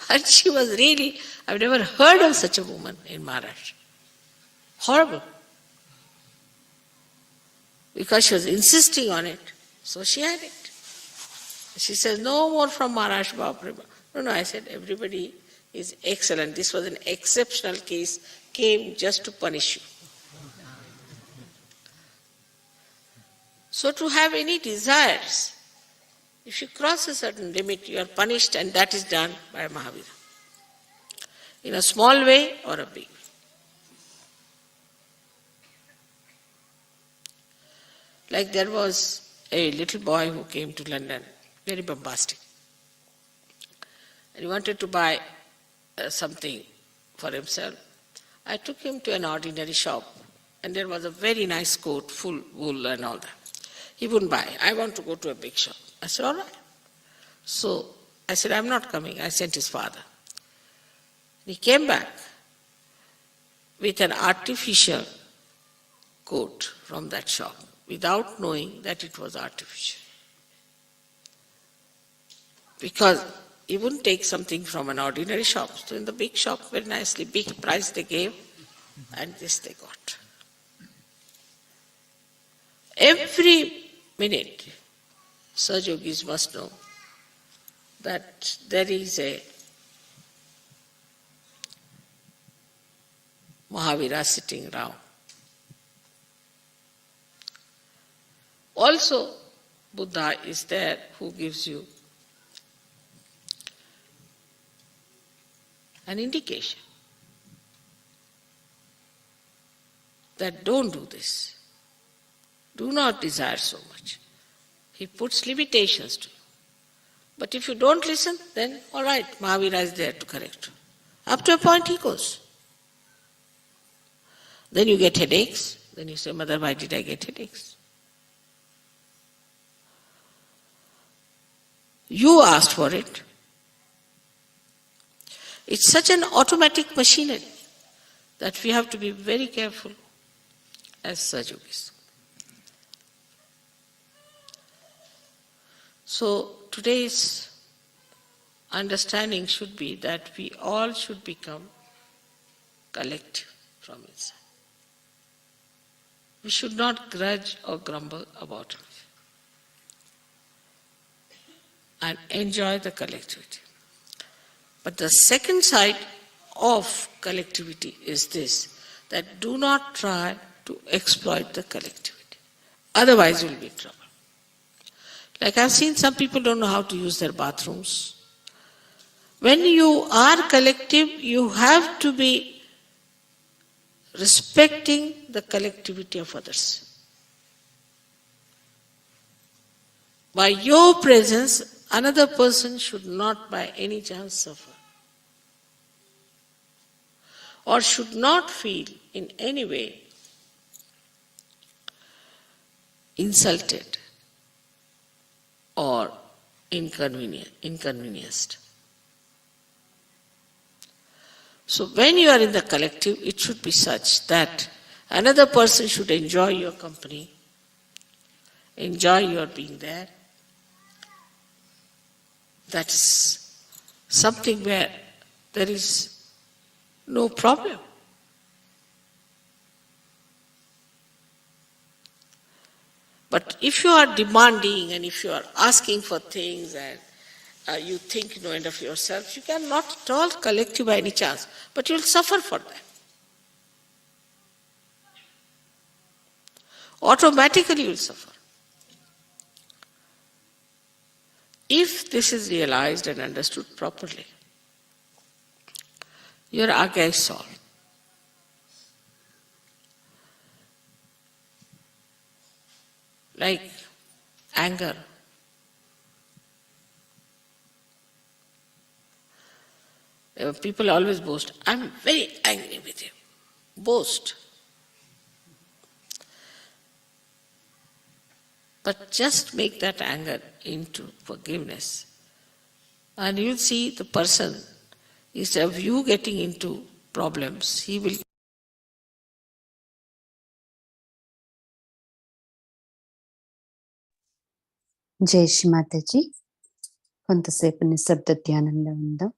And she was really, I've never heard of such a woman in Maharashtra. Horrible. Because she was insisting on it, so she had it. She says, no more from Maharashtra. No, I said, everybody is excellent. This was an exceptional case, came just to punish you. So to have any desires, if you cross a certain limit, you are punished, and that is done by Mahavira. In a small way or a big way. Like there was a little boy who came to London, very bombastic. And he wanted to buy something for himself. I took him to an ordinary shop, and there was a very nice coat, full wool and all that. He wouldn't buy. I want to go to a big shop. I said, all right. So I said, I'm not coming. I sent his father. He came back with an artificial coat from that shop, without knowing that it was artificial. Because he wouldn't take something from an ordinary shop. So in the big shop, very nicely, big price they gave, and this they got. Every minute, Sahaja Yogis must know that there is a Mahavira sitting around. Also, Buddha is there who gives you an indication that don't do this. Do not desire so much. He puts limitations to you. But if you don't listen, then all right, Mahavira is there to correct you. Up to a point he goes. Then you get headaches. Then you say, Mother, why did I get headaches? You asked for it. It's such an automatic machinery that we have to be very careful as Sajogis. So today's understanding should be that we all should become collective from inside. We should not grudge or grumble about it and enjoy the collectivity. But the second side of collectivity is this, that do not try to exploit the collectivity. Otherwise you'll be in trouble. Like I've seen some people don't know how to use their bathrooms. When you are collective, you have to be respecting the collectivity of others. By your presence, another person should not by any chance suffer, or should not feel in any way insulted or inconvenienced. So when you are in the collective, it should be such that another person should enjoy your company, enjoy your being there. That is something where there is no problem. But if you are demanding and if you are asking for things and you think no end of yourself, you cannot at all collective by any chance, but you will suffer for that. Automatically you will suffer. If this is realized and understood properly, your aga is solved. Like anger. People always boast, I'm very angry with you. Boast. But just make that anger into forgiveness. And you'll see the person, instead of you getting into problems, he will. జై శ్రీ మాతాజీ. కొంతసేపు నిశ్శబ్ద ధ్యానంలో ఉందాం.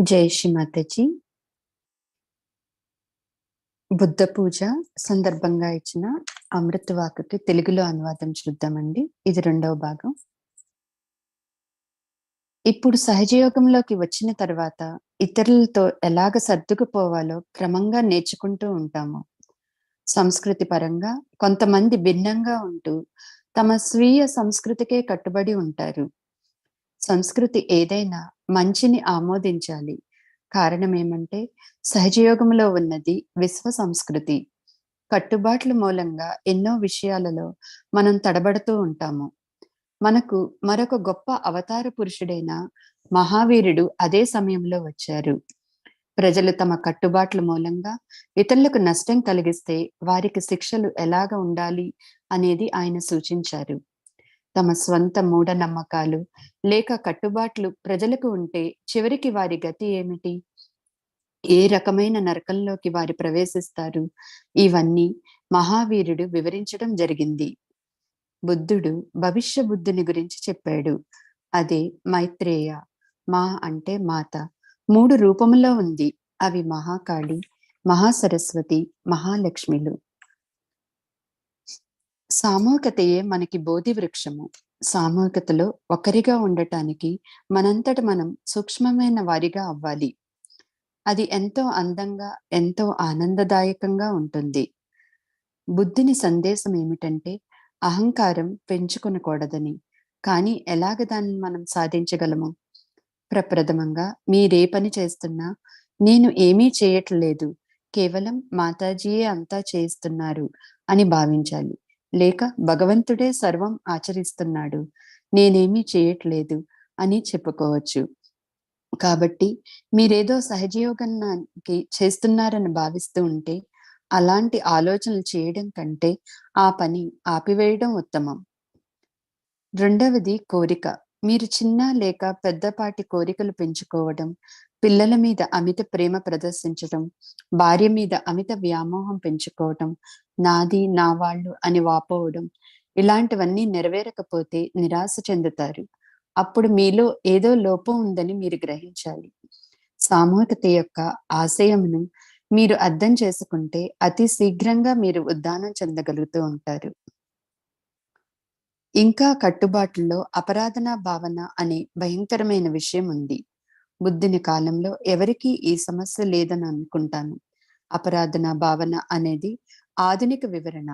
జై శ్రీ మాతాజీ. బుద్ధ పూజ సందర్భంగా ఇచ్చిన అమృత వాక్కుకి తెలుగులో అనువాదం చూద్దామండి. ఇది 2వ భాగం. ఇప్పుడు సహజయోగంలోకి వచ్చిన తర్వాత ఇతరులతో ఎలాగ సర్దుకుపోవాలో క్రమంగా నేర్చుకుంటూ ఉంటాము. సంస్కృతి పరంగా కొంతమంది భిన్నంగా ఉంటూ తమ స్వీయ సంస్కృతికే కట్టుబడి ఉంటారు. సంస్కృతి ఏదైనా మంచిని ఆమోదించాలి. కారణం ఏమంటే సహజయోగంలో ఉన్నది విశ్వ సంస్కృతి. కట్టుబాట్ల మూలంగా ఎన్నో విషయాలలో మనం తడబడుతూ ఉంటాము. మనకు మరొక గొప్ప అవతార పురుషుడైన మహావీరుడు అదే సమయంలో వచ్చారు. ప్రజలు తమ కట్టుబాట్ల మూలంగా ఇతరులకు నష్టం కలిగిస్తే వారికి శిక్షలు ఎలాగ ఉండాలి అనేది ఆయన సూచించారు. తమ స్వంత మూఢనమ్మకాలు లేక కట్టుబాట్లు ప్రజలకు ఉంటే చివరికి వారి గతి ఏమిటి? ఏ రకమైన నరకంలోకి వారు ప్రవేశిస్తారు? ఇవన్నీ మహావీరుడు వివరించడం జరిగింది. బుద్ధుడు భవిష్య బుద్ధుని గురించి చెప్పాడు. అదే మైత్రేయ. మా అంటే మాత 3 రూపములో ఉంది. అవి మహాకాళి, మహాసరస్వతి, మహాలక్ష్మిలు. సామూహికతయే మనకి బోధి వృక్షము. సామూహికతలో ఒకరిగా ఉండటానికి మనంతట మనం సూక్ష్మమైన వారిగా అవ్వాలి. అది ఎంతో అందంగా, ఎంతో ఆనందదాయకంగా ఉంటుంది. బుద్ధుని సందేశం ఏమిటంటే అహంకారం పెంచుకొనకూడదని. కానీ ఎలాగ దాన్ని మనం సాధించగలము? ప్రప్రథమంగా మీరే పని చేస్తున్నా నేను ఏమీ చేయట్లేదు, కేవలం మాతాజీయే అంతా చేయిస్తున్నారు అని భావించాలి. లేక భగవంతుడే సర్వం ఆచరిస్తున్నాడు, నేనేమీ చేయట్లేదు అని చెప్పుకోవచ్చు. కాబట్టి మీరేదో సహజయోగానికి చేస్తున్నారని భావిస్తూ ఉంటే అలాంటి ఆలోచనలు చేయడం కంటే ఆ పని ఆపివేయడం ఉత్తమం. రెండవది కోరిక. మీరు చిన్న లేక పెద్దపాటి కోరికలు పెంచుకోవడం, పిల్లల మీద అమిత ప్రేమ ప్రదర్శించడం, భార్య మీద అమిత వ్యామోహం పెంచుకోవడం, నాది నా వాళ్ళు అని వాపోవడం, ఇలాంటివన్నీ నెరవేరకపోతే నిరాశ చెందుతారు. అప్పుడు మీలో ఏదో లోపం ఉందని మీరు గ్రహించాలి. సామూహికత యొక్క ఆశయమును మీరు అర్థం చేసుకుంటే అతి శీఘ్రంగా మీరు ఉద్ధానం చెందగలుగుతూ ఉంటారు. ఇంకా కట్టుబాట్లలో అపరాధనా భావన అనే భయంకరమైన విషయం ఉంది. బుద్ధుని కాలంలో ఎవరికీ ఈ సమస్య లేదని అనుకుంటాను. అపరాధనా భావన అనేది ఆధునిక వివరణ.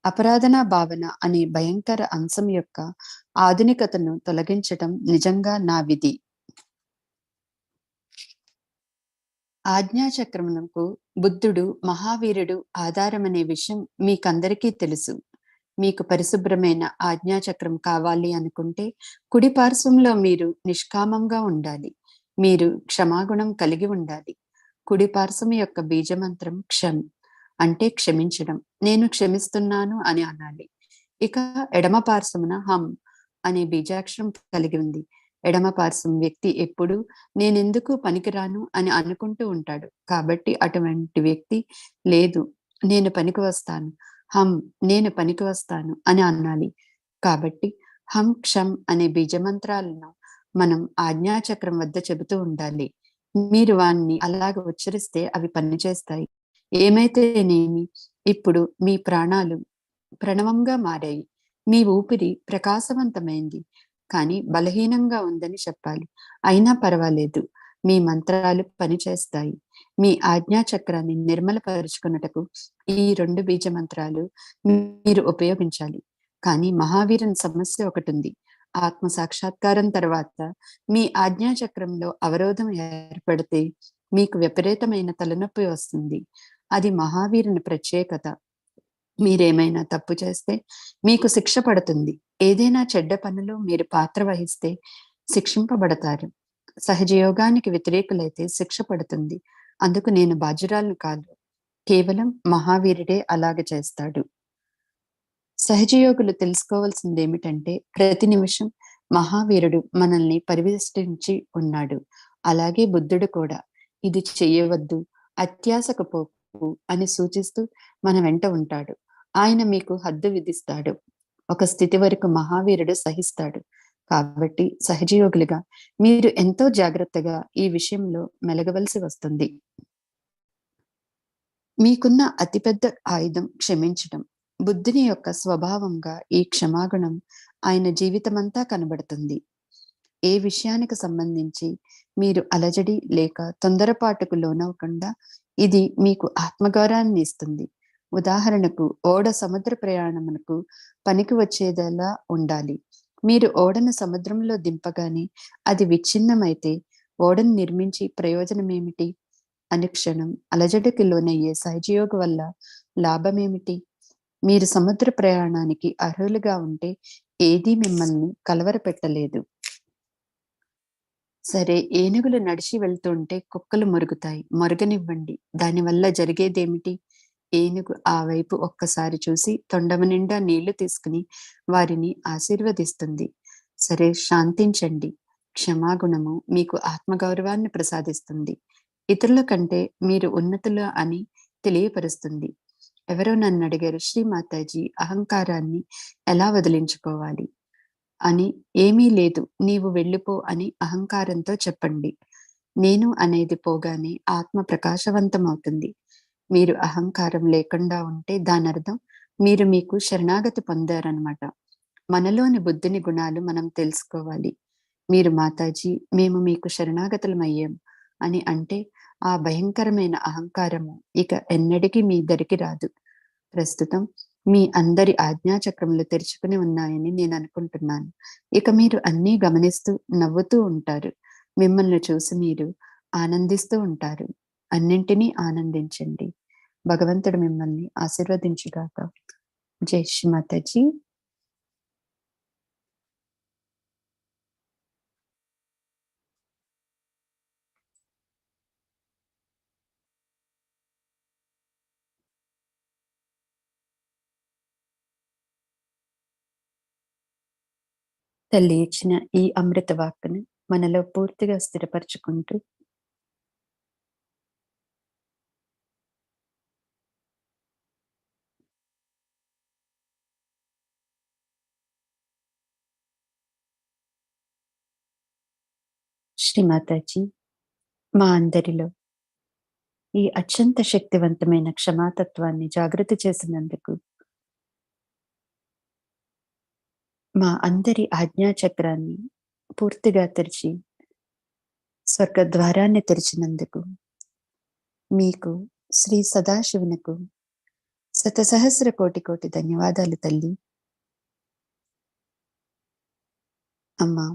అపరాధనా భావన అనే భయంకర అంశం యొక్క ఆధునికతను తొలగించటం నిజంగా నా విధి. ఆజ్ఞాచక్రమునకు బుద్ధుడు మహావీరుడు ఆధారమనే విషయం మీకందరికీ తెలుసు. మీకు పరిశుభ్రమైన ఆజ్ఞాచక్రం కావాలి అనుకుంటే కుడి పార్శ్వంలో మీరు నిష్కామంగా ఉండాలి. మీరు క్షమాగుణం కలిగి ఉండాలి. కుడి పార్శ్వం యొక్క బీజమంత్రం క్షమ్ అంటే క్షమించడం. నేను క్షమిస్తున్నాను అని అనాలి. ఇక ఎడమ పార్శ్వమున హమ్ అనే బీజాక్షరం కలిగి ఉంది. ఎడమ పార్శ్వం వ్యక్తి ఎప్పుడు నేనెందుకు పనికిరాను అని అనుకుంటూ ఉంటాడు. కాబట్టి అటువంటి వ్యక్తి లేదు, నేను పనికి వస్తాను, హం నేను పనికి వస్తాను అని అనాలి. కాబట్టి హం క్షం అనే బీజమంత్రాలను మనం ఆజ్ఞాచక్రం వద్ద చెబుతూ ఉండాలి. మీరు వాన్ని అలాగ ఉచ్చరిస్తే అవి పనిచేస్తాయి. ఏమైతేనేమి ఇప్పుడు మీ ప్రాణాలు ప్రణవంగా మారాయి. మీ ఊపిరి ప్రకాశవంతమైంది, కానీ బలహీనంగా ఉందని చెప్పాలి. అయినా పర్వాలేదు, మీ మంత్రాలు పనిచేస్తాయి. మీ ఆజ్ఞాచక్రాన్ని నిర్మలపరుచుకున్నటకు ఈ 2 బీజ మంత్రాలు మీరు ఉపయోగించాలి. కానీ మహావీరుని సమస్య ఒకటి ఉంది. ఆత్మ సాక్షాత్కారం తర్వాత మీ ఆజ్ఞాచక్రంలో అవరోధం ఏర్పడితే మీకు విపరీతమైన తలనొప్పి వస్తుంది. అది మహావీరుని ప్రత్యేకత. మీరేమైనా తప్పు చేస్తే మీకు శిక్ష పడుతుంది. ఏదైనా చెడ్డ పనిలో మీరు పాత్ర వహిస్తే శిక్షింపబడతారు. సహజయోగానికి వ్యతిరేకులైతే శిక్ష పడుతుంది. అందుకు నేను బాధ్యురాలను కాదు, కేవలం మహావీరుడే అలాగ చేస్తాడు. సహజయోగులు తెలుసుకోవాల్సింది ఏమిటంటే ప్రతి నిమిషం మహావీరుడు మనల్ని పరివేష్టించి ఉన్నాడు. అలాగే బుద్ధుడు కూడా ఇది చెయ్యవద్దు, అత్యాశకు పోకు అని సూచిస్తూ మన వెంట ఉంటాడు. ఆయన మీకు హద్దు విధిస్తాడు. ఒక స్థితి వరకు మహావీరుడు సహిస్తాడు. కాబట్టి సహజయోగులుగా మీరు ఎంతో జాగ్రత్తగా ఈ విషయంలో మెలగవలసి వస్తుంది. మీకున్న అతిపెద్ద ఆయుధం క్షమించడం. బుద్ధుని యొక్క స్వభావంగా ఈ క్షమాగుణం ఆయన జీవితమంతా కనబడుతుంది. ఏ విషయానికి సంబంధించి మీరు అలజడి లేక తొందరపాటుకు లోనవకుండా ఇది మీకు ఆత్మగౌరవాన్ని ఇస్తుంది. ఉదాహరణకు ఓడ సముద్ర ప్రయాణమునకు పనికి వచ్చేదలా ఉండాలి. మీరు ఓడను సముద్రంలో దింపగానే అది విచ్ఛిన్నమైతే ఓడను నిర్మించి ప్రయోజనం ఏమిటి? అనుక్షణం అలజడికి లోనయ్యే సహజయోగ వల్ల లాభమేమిటి? మీరు సముద్ర ప్రయాణానికి అర్హులుగా ఉంటే ఏదీ మిమ్మల్ని కలవరపెట్టలేదు. సరే, ఏనుగులు నడిచి వెళ్తుంటే కుక్కలు మొరుగుతాయి. మొరగనివ్వండి. దానివల్ల జరిగేదేమిటి? ఏనుగు ఆ వైపు ఒక్కసారి చూసి తొండమ నిండా నీళ్లు తీసుకుని వారిని ఆశీర్వదిస్తుంది. సరే, శాంతించండి. క్షమాగుణము మీకు ఆత్మగౌరవాన్ని ప్రసాదిస్తుంది. ఇతరుల కంటే మీరు ఉన్నతులు అని తెలియపరుస్తుంది. ఎవరో నన్ను అడిగారు, శ్రీమాతాజీ, అహంకారాన్ని ఎలా వదిలించుకోవాలి అని. ఏమీ లేదు, నీవు వెళ్ళిపో అని అహంకారంతో చెప్పండి. నేను అనేది పోగానే ఆత్మ ప్రకాశవంతమవుతుంది. మీరు అహంకారం లేకుండా ఉంటే దానర్థం మీరు మీకు శరణాగతి పొందారనమాట. మనలోని బుద్ధిని గుణాలు మనం తెలుసుకోవాలి. మీరు మాతాజీ, మేము మీకు శరణాగతులమయ్యాం అని అంటే ఆ భయంకరమైన అహంకారము ఇక ఎన్నటికీ మీ దరికి రాదు. ప్రస్తుతం మీ అందరి ఆజ్ఞాచక్రములు తెరుచుకుని ఉన్నాయని నేను అనుకుంటున్నాను. ఇక మీరు అన్నీ గమనిస్తూ నవ్వుతూ ఉంటారు. మిమ్మల్ని చూసి మీరు ఆనందిస్తూ ఉంటారు. అన్నింటినీ ఆనందించండి. భగవంతుడు మిమ్మల్ని ఆశీర్వదించుగాక. జై శ్రీ మాతాజీ. తల్లి ఇచ్చిన ఈ అమృత వాక్కును మనలో పూర్తిగా స్థిరపరచుకుంటూ శ్రీమాతాజీ, మా అందరిలో ఈ అత్యంత శక్తివంతమైన క్షమాతత్వాన్ని జాగృతి చేసినందుకు, మా అందరి ఆజ్ఞాచక్రాన్ని పూర్తిగా తెరిచి స్వర్గ ద్వారాన్ని తెరిచినందుకు మీకు, శ్రీ సదాశివునకు శతసహస్ర కోటి కోటి ధన్యవాదాలు తల్లి. అమ్మా,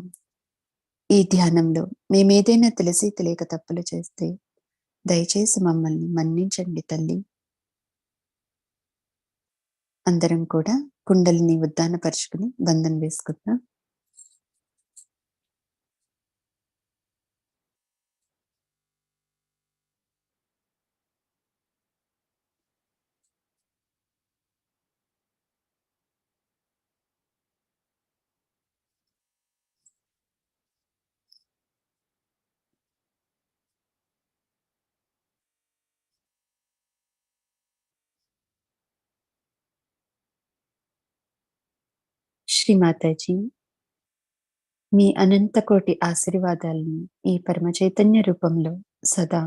ఈ ధ్యానంలో మేమేదైనా తెలిసి తెలియక తప్పులు చేస్తే దయచేసి మమ్మల్ని మన్నించండి తల్లి. అందరం కూడా కుండలిని ఉద్దానపరుచుకుని బంధం వేసుకుందాం. శ్రీమాతాజీ, మీ అనంత కోటి ఆశీర్వాదాలను ఈ పరమ చైతన్య రూపంలో సదా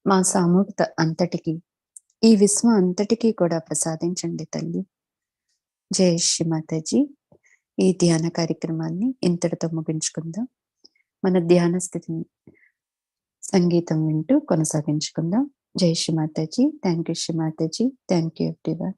మా సామూహికత అంతటికి, ఈ విశ్వం అంతటికీ కూడా ప్రసాదించండి తల్లి. జై శ్రీమాతాజీ. ఈ ధ్యాన కార్యక్రమాన్ని ఇంతటితో ముగించుకుందాం. మన ధ్యాన స్థితిని సంగీతం వింటూ కొనసాగించుకుందాం. జై Shri Mataji. Thank you Shri Mataji. Thank you everyone.